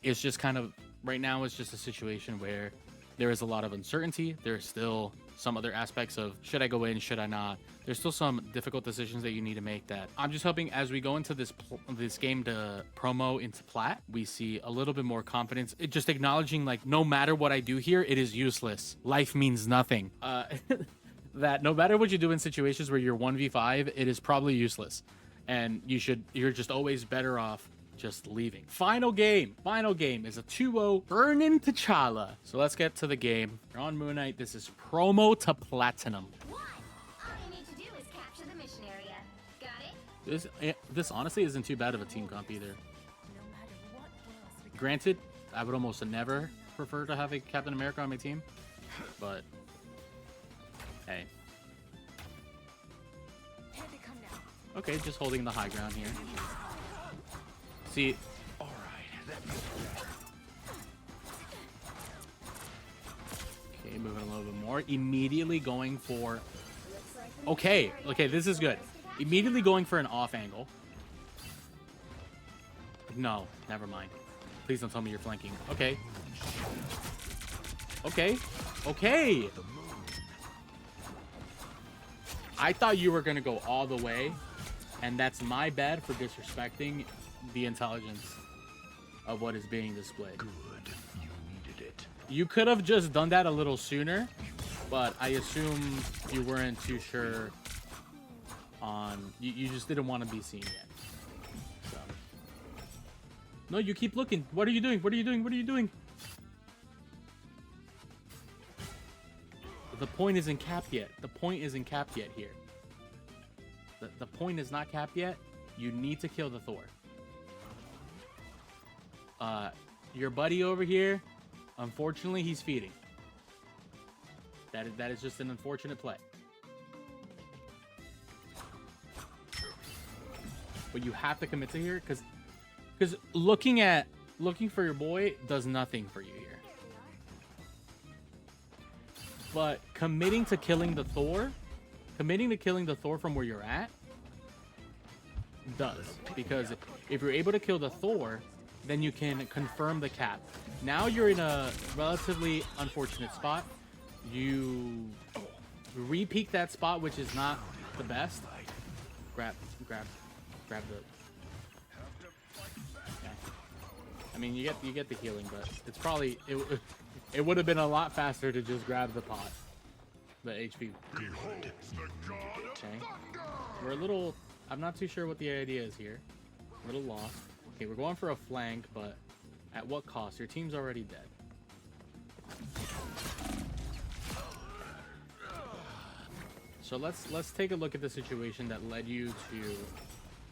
It's just kind of, right now it's just a situation where there is a lot of uncertainty. There's still some other aspects of, should I go in, should I not? There's still some difficult decisions that you need to make that I'm just hoping as we go into this game to promo into plat, we see a little bit more confidence. Just acknowledging, like, no matter what I do here, it is useless. Life means nothing. That no matter what you do in situations where you're 1v5, it is probably useless. And you're just always better off just leaving. Final game is a 2-0 Burnin' T'Challa. So let's get to the game. You're on Moon Knight. This is promo to platinum. Why? All you need to do is capture the mission area. Got it? This honestly isn't too bad of a team comp either. Granted, I would almost never prefer to have a Captain America on my team, but hey. Okay, just holding the high ground here. See, All right, that feels better. okay, moving a little bit more. Immediately going for... Okay, this is good. Immediately going for an off angle. No, never mind. Please don't tell me you're flanking. Okay. Okay. Okay. I thought you were going to go all the way, and that's my bad for disrespecting the intelligence of what is being displayed. Good, you needed it. You could have just done that a little sooner, but I assume you weren't too sure on... You just didn't want to be seen yet. So. No, you keep looking. What are you doing? What are you doing? What are you doing? The point isn't capped yet. The point isn't capped yet here. The point is not capped yet. You need to kill the Thor. Your buddy over here, unfortunately, he's feeding. That is just an unfortunate play. But you have to commit to here because looking for your boy does nothing for you here. But committing to killing the Thor from where you're at does, because if you're able to kill the Thor, then you can confirm the cap. Now you're in a relatively unfortunate spot. You re-peek that spot, which is not the best. Grab the. Okay. I mean, you get the healing, but it's probably it would have been a lot faster to just grab the pot, the HP. Okay. We're a little. I'm not too sure what the idea is here. A little lost. Okay, we're going for a flank, but at what cost? Your team's already dead. So let's take a look at the situation that led you to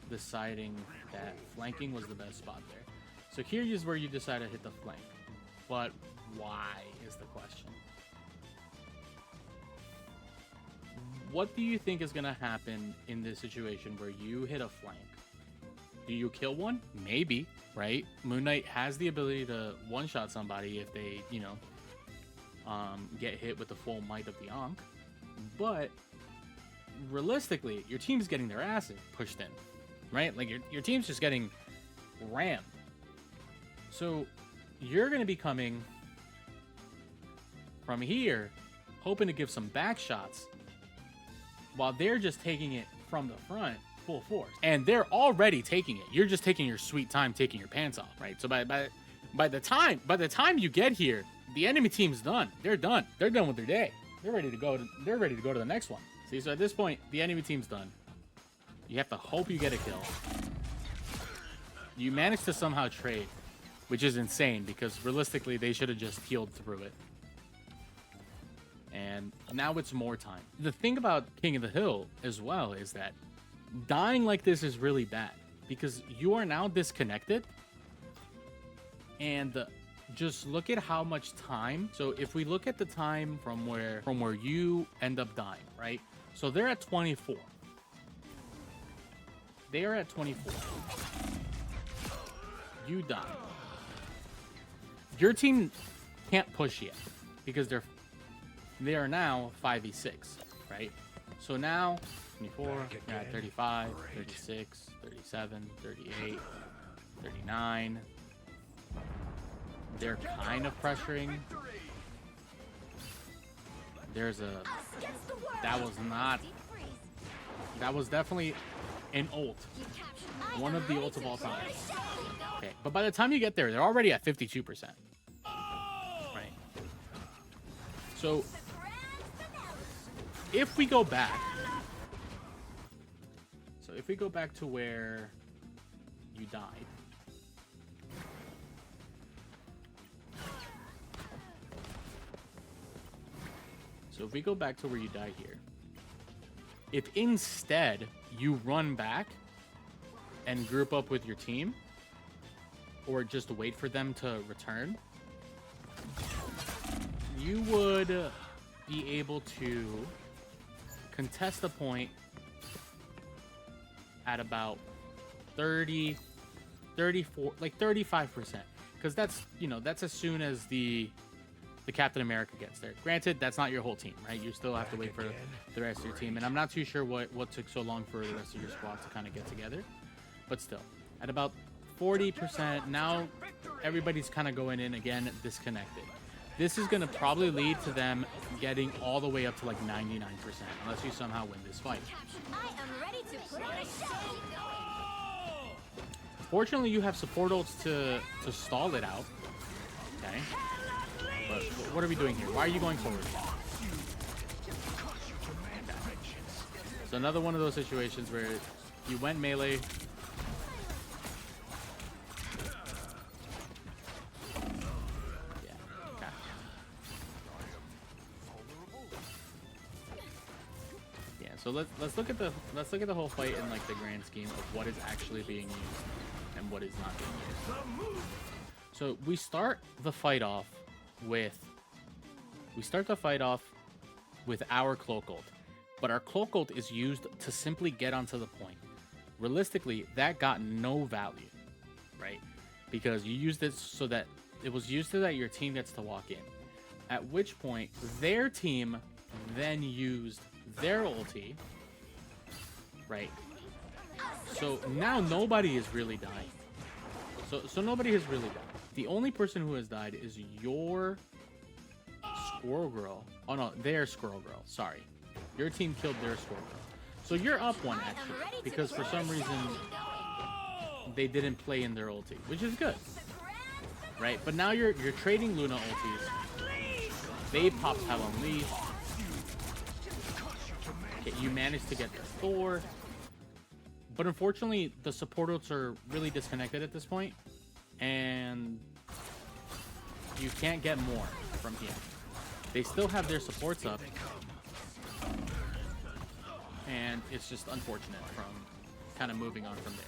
deciding that flanking was the best spot there. So here is where you decide to hit the flank. But why is the question. What do you think is going to happen in this situation where you hit a flank? Do you kill one? Maybe, right? Moon Knight has the ability to one-shot somebody if they, get hit with the full might of the Ankh. But realistically, your team's getting their asses pushed in. right? Like your team's just getting rammed. So you're going to be coming from here, hoping to give some back shots, while they're just taking it from the front full force. And they're already taking it. You're just taking your sweet time taking your pants off, right? So by the time you get here, the enemy team's done. They're done. They're done with their day. They're ready to go to the next one. See, so at this point, the enemy team's done. You have to hope you get a kill. You manage to somehow trade, which is insane because realistically they should have just healed through it. And now it's more time. The thing about King of the Hill as well is that dying like this is really bad because you are now disconnected. And just look at how much time. So if we look at the time from where you end up dying, right? So they're at 24. They are at 24. You die. Your team can't push yet because they are now 5v6, right? So now 24, you're at 35, 36, 37, 38, 39. They're kind of pressuring. That was definitely an ult. One of the ults of all time. Okay, but by the time you get there, they're already at 52%. Right. So if we go back to where you died. So if we go back to where you died here, if instead you run back and group up with your team, or just wait for them to return, you would be able to contest the point at about 30, 34, like 35%. Because that's, that's as soon as the Captain America gets there. Granted, that's not your whole team, right? You still have to wait for the rest of your team. And I'm not too sure what took so long for the rest of your squad to kind of get together. But still, at about 40%, now everybody's kind of going in again, disconnected. This is going to probably lead to them getting all the way up to like 99%, unless you somehow win this fight. I am ready to put on a show. Fortunately, you have support ults to stall it out. Okay. But what are we doing here? Why are you going forward? Okay. So another one of those situations where you went melee. Yeah. Okay. Yeah. So let's look at the whole fight in like the grand scheme of what is actually being used and what is not being used. So we start the fight off with our cloak ult, but our cloak ult is used to simply get onto the point. Realistically, that got no value, right? Because you used it so that it was used so that your team gets to walk in, at which point their team then used their ulti, right? So now nobody is really dying. So nobody has really died. The only person who has died is your Squirrel Girl. Oh no, their Squirrel Girl. Sorry. Your team killed their Squirrel Girl. So you're up one actually, because for some reason they didn't play in their ulti, which is good. Right? But now you're trading Luna ultis. They popped Hell Unleashed. Okay, you managed to get the Thor. But unfortunately, the support ults are really disconnected at this point. And you can't get more from here. They still have their supports up. And it's just unfortunate from kind of moving on from there.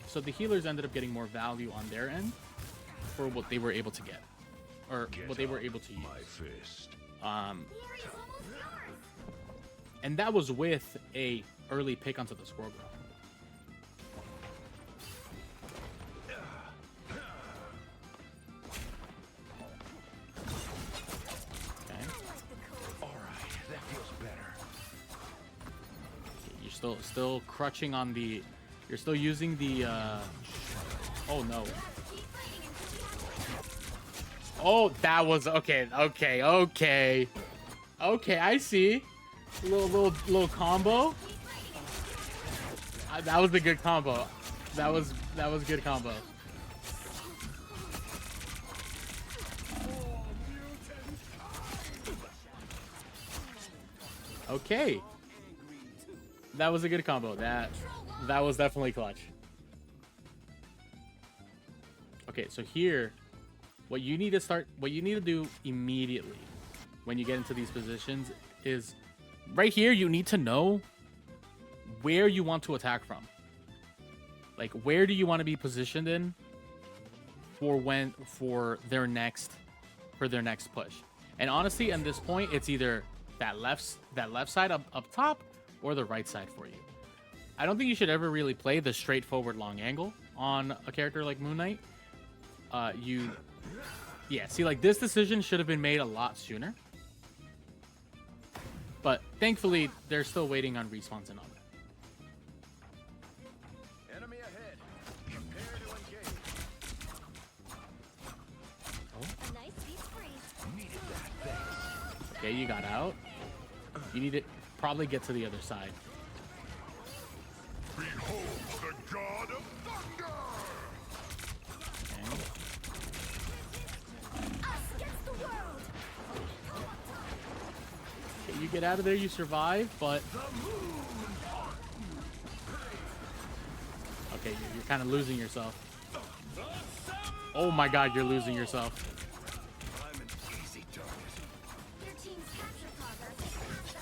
So the healers ended up getting more value on their end for what they were able to get. Or what they were able to use. And that was with a early pick onto the Squirrel Girl. Still crutching on the You're still using the, oh no. Oh, that was, okay, Okay, I see. Little combo. That was a good combo. That was good combo. Okay. That was a good combo. That was definitely clutch. Okay, so here, what you need to do immediately when you get into these positions is right here, you need to know where you want to attack from. Like, where do you want to be positioned in for their next push. And honestly, at this point, it's either that left side up top or the right side for you. I don't think you should ever really play the straightforward long angle on a character like Moon Knight. See, like, this decision should have been made a lot sooner. But thankfully, they're still waiting on respawns and all that. Enemy ahead. Prepare to engage. A nice deep freeze. Needed that, thanks. Okay, you got out. You need to probably get to the other side. Behold the god of thunder! Okay. Us against the world. Okay, you get out of there, you survive, but... Okay, you're kind of losing yourself. Oh my god, you're losing yourself. I'm an easy target. Your team's capture progress is past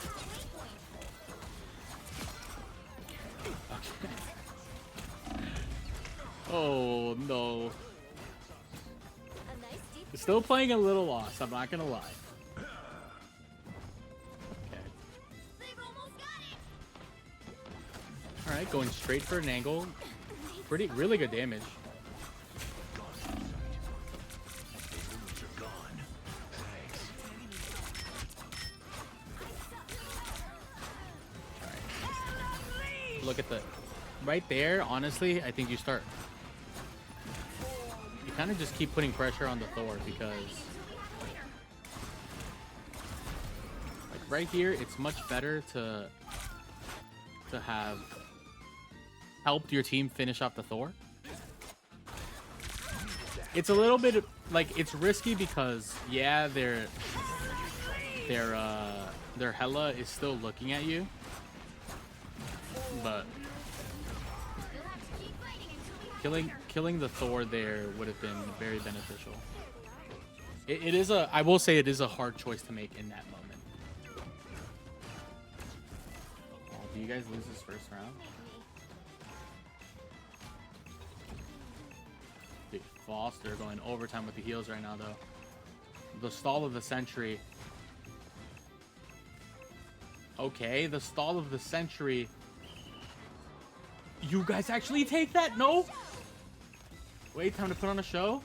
the halfway point. Oh no. A nice deep Still playing a little lost, I'm not gonna lie. Okay. They've almost got it. Alright, going straight for an angle. Really good damage. Wounds are gone. Thanks. Look at the... Right there, honestly, I think you start... You kind of just keep putting pressure on the Thor because... Like, right here, it's much better to have helped your team finish off the Thor. It's a little bit, like, it's risky because, yeah, their Hela is still looking at you. But You'll have to keep fighting until we have killing the Thor there would have been very beneficial. It is a, I will say, it is a hard choice to make in that moment. Oh, do you guys lose this first round? Dude, Foster going overtime with the heals right now, though. The stall of the century. Okay, the stall of the century. You guys actually take that? No? Wait, time to put on a show?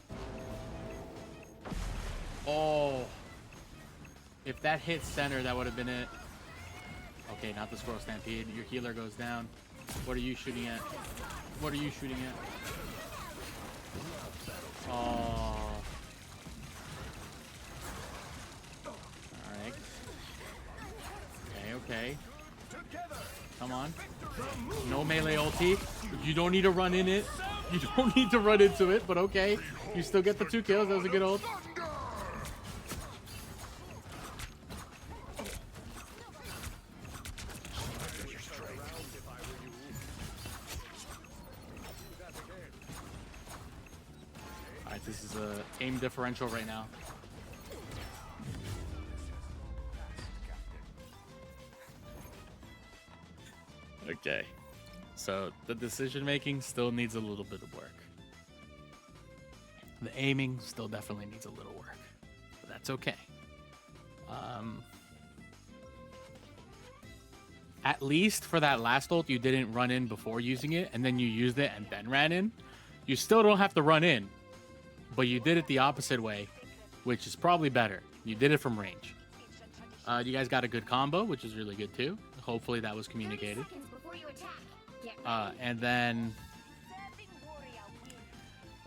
Oh. If that hit center, that would have been it. Okay, not the Squirrel Stampede. Your healer goes down. What are you shooting at? What are you shooting at? Oh. Alright. Okay. Come on. No melee ulti. You don't need to run in it. You don't need to run into it, but okay. You still get the 2 kills. That was a good ult. Alright, this is a aim differential right now. Okay, so the decision making still needs a little bit of work. The aiming still definitely needs a little work, but that's okay. At least for that last ult, you didn't run in before using it, and then you used it and then ran in. You still don't have to run in, but you did it the opposite way, which is probably better. You did it from range. You guys got a good combo, which is really good too. Hopefully that was 30 communicated. seconds before you attack. And then,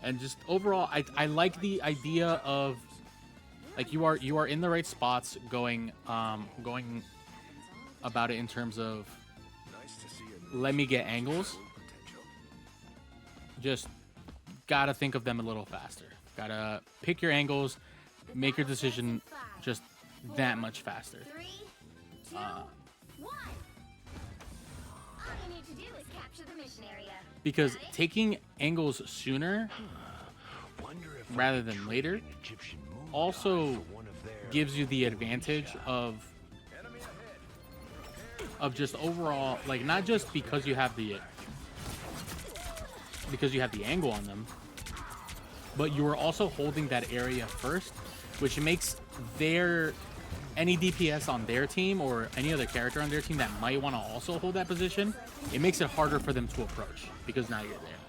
and just overall, I like the idea of, like, you are in the right spots going about it in terms of, Nice to see a let me get angles. full potential. Just gotta think of them a little faster. Gotta pick your angles, make your decision just that much faster. 3, 2, 1. All you need to do is capture the mission area. Because Got it? taking angles sooner Wonder if I rather could than trade later an Egyptian moon also god for one of their gives you the advantage of Enemy ahead. just overall, like, not just because you have the angle on them, but you are also holding that area first, which makes any DPS on their team or any other character on their team that might want to also hold that position, it makes it harder for them to approach because now you're there.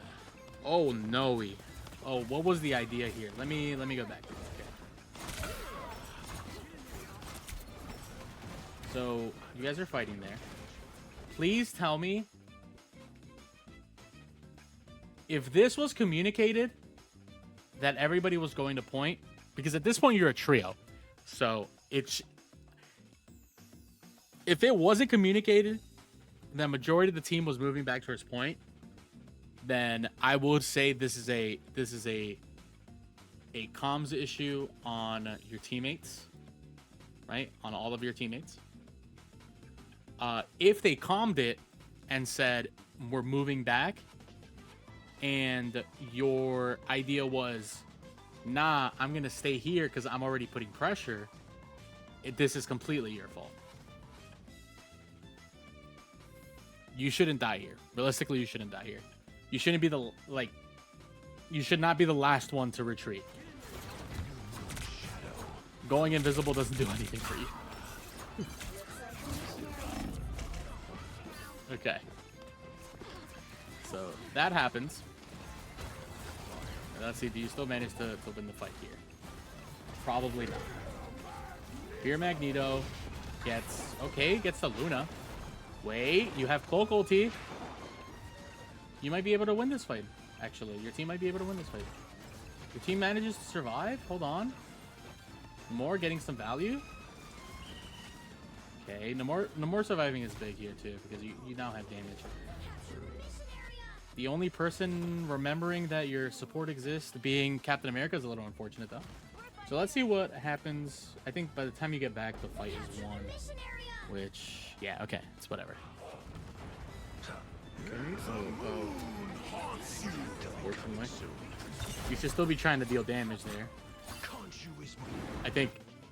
Oh no. Oh, what was the idea here? Let me go back to this. Okay. So you guys are fighting there. Please tell me if this was communicated that everybody was going to point, because at this point you're a trio. So if it wasn't communicated, the majority of the team was moving back towards point, then I would say this is a comms issue on your teammates, right? On all of your teammates. If they calmed it and said we're moving back, and your idea was, nah, I'm gonna stay here because I'm already putting pressure, this is completely your fault. You shouldn't die here. Realistically, you shouldn't die here. You shouldn't be you should not be the last one to retreat. Going invisible doesn't do anything for you. Okay. So that happens. Let's see, do you still manage to win the fight here? Probably not. Here Magneto gets the Luna. Wait, you have Cloak ulti. You might be able to win this fight, actually. Your team might be able to win this fight. Your team manages to survive. Hold on. Namor getting some value. Okay, Namor surviving is big here too, because you now have damage. The only person remembering that your support exists being Captain America is a little unfortunate, though. So let's see what happens. I think by the time you get back, the fight is won. Which, yeah, okay, it's whatever. Okay, unfortunately. You should still be trying to deal damage there.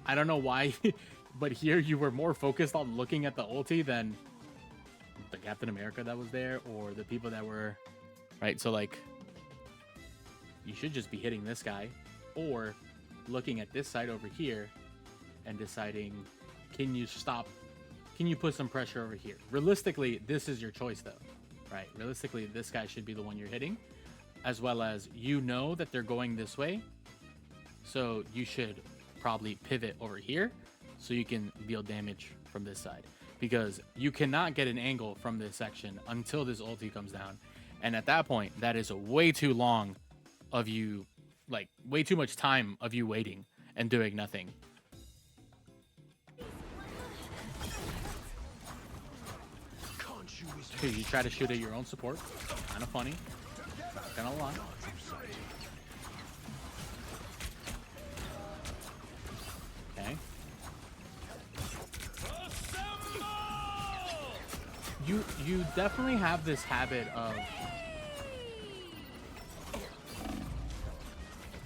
I don't know why, but here you were more focused on looking at the ulti than the Captain America that was there or the people that were, right? So, like, you should just be hitting this guy or looking at this side over here and deciding, can you put some pressure over here? Realistically, this is your choice though, right? Realistically, this guy should be the one you're hitting, as well as you know that they're going this way. So you should probably pivot over here so you can deal damage from this side, because you cannot get an angle from this section until this ulti comes down. And at that point, that is way too long of you, like way too much time of you waiting and doing nothing. You try to shoot at your own support. Kind of funny. Not gonna lie. Okay. You definitely have this habit of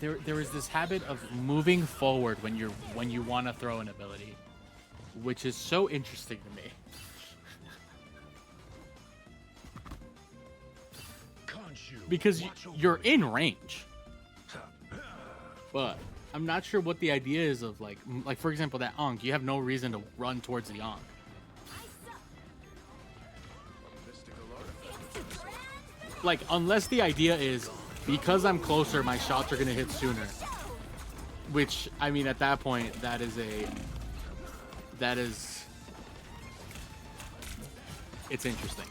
there is this habit of moving forward when you want to throw an ability, which is so interesting to me. Because you're in range, but I'm not sure what the idea is of like for example that Ankh. You have no reason to run towards the Ankh. Like, unless the idea is because I'm closer, my shots are gonna hit sooner. Which, I mean, at that point, that is it's interesting.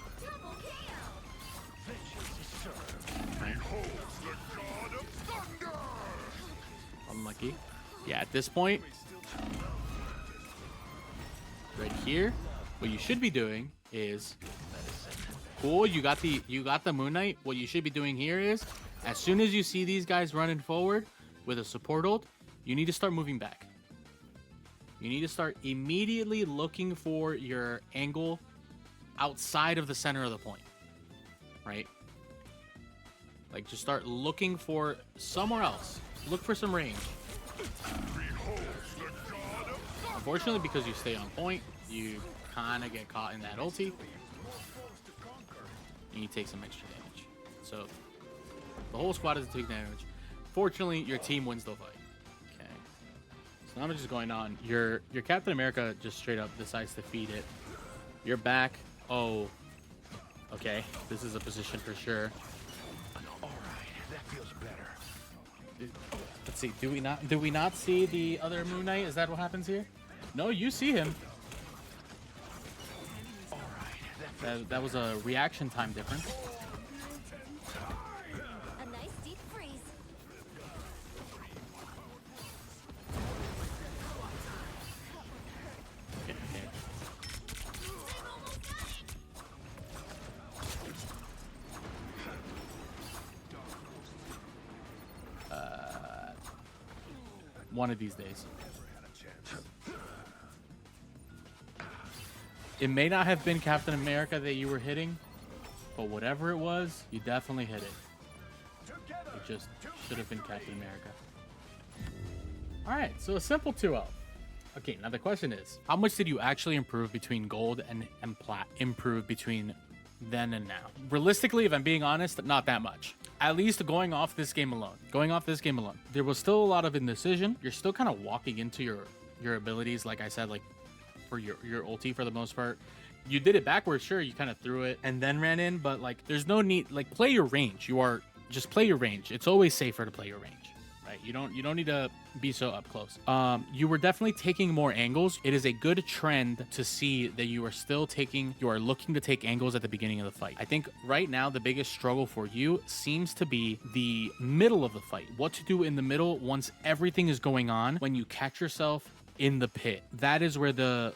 tricky. Yeah, at this point, right here, what you should be doing is cool. You got the Moon Knight. What you should be doing here is, as soon as you see these guys running forward with a support ult, you need to start moving back. You need to start immediately looking for your angle outside of the center of the point, right? Like, just start looking for somewhere else. Look for some range. Unfortunately, because you stay on point, you kind of get caught in that ulti, and you take some extra damage. So the whole squad doesn't take damage. Fortunately, your team wins the fight. Okay. So now I'm just going on. Your Captain America just straight up decides to feed it. You're back. Oh. Okay. This is a position for sure. All right, that feels better. Let's see. Do we not see the other Moon Knight? Is that what happens here? No, you see him. All right, That was a reaction time difference. A nice deep freeze. Okay, okay. One of these days. It may not have been Captain America that you were hitting, but whatever it was, you definitely hit it. It just should have been Captain America. Alright, so a simple 2-0. Okay, now the question is, how much did you actually improve between gold and plat? Improve between then and now? Realistically, if I'm being honest, not that much. At least going off this game alone. There was still a lot of indecision. You're still kind of walking into your abilities, like I said, like for your ulti for the most part. You did it backwards, sure, you kind of threw it and then ran in, but like there's no need, like play your range. Just play your range. It's always safer to play your range. Right? You don't need to be so up close. You were definitely taking more angles. It is a good trend to see that you are looking to take angles at the beginning of the fight. I think right now the biggest struggle for you seems to be the middle of the fight. What to do in the middle once everything is going on, when you catch yourself in the pit. That is where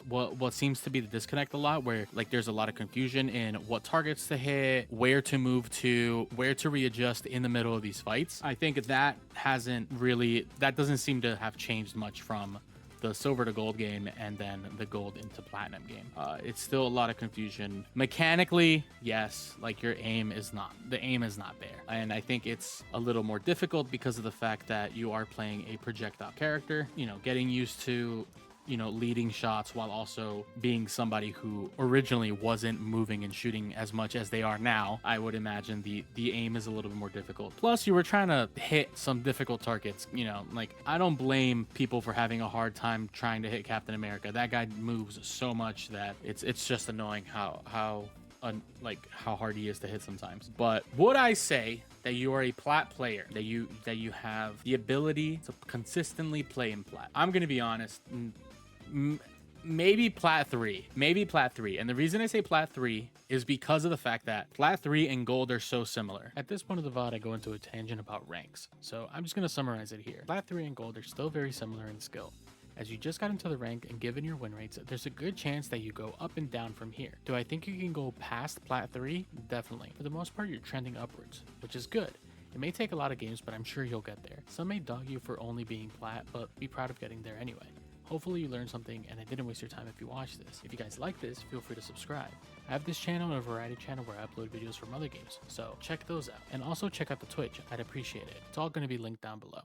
what seems to be the disconnect a lot, where like there's a lot of confusion in what targets to hit, where to move to, where to readjust in the middle of these fights. I think that doesn't seem to have changed much from the silver to gold game and then the gold into platinum game. It's still a lot of confusion. Mechanically, yes, like the aim is not there. And I think it's a little more difficult because of the fact that you are playing a projectile character, getting used to, leading shots while also being somebody who originally wasn't moving and shooting as much as they are now. I would imagine the aim is a little bit more difficult. Plus, you were trying to hit some difficult targets. Like I don't blame people for having a hard time trying to hit Captain America. That guy moves so much that it's just annoying how hard he is to hit sometimes. But would I say that you are a plat player, that you have the ability to consistently play in plat? I'm gonna be honest. Maybe plat 3. And the reason I say plat 3 is because of the fact that plat 3 and gold are so similar. At this point of the VOD, I go into a tangent about ranks, so I'm just going to summarize it here. Plat 3 and gold are still very similar in skill. As you just got into the rank and given your win rates, there's a good chance that you go up and down from here. Do I think you can go past plat 3? Definitely. For the most part, you're trending upwards, which is good. It may take a lot of games, but I'm sure you'll get there. Some may dog you for only being plat, but be proud of getting there anyway. Hopefully you learned something and I didn't waste your time if you watched this. If you guys like this, feel free to subscribe. I have this channel and a variety channel where I upload videos from other games, so check those out. And also check out the Twitch, I'd appreciate it. It's all going to be linked down below.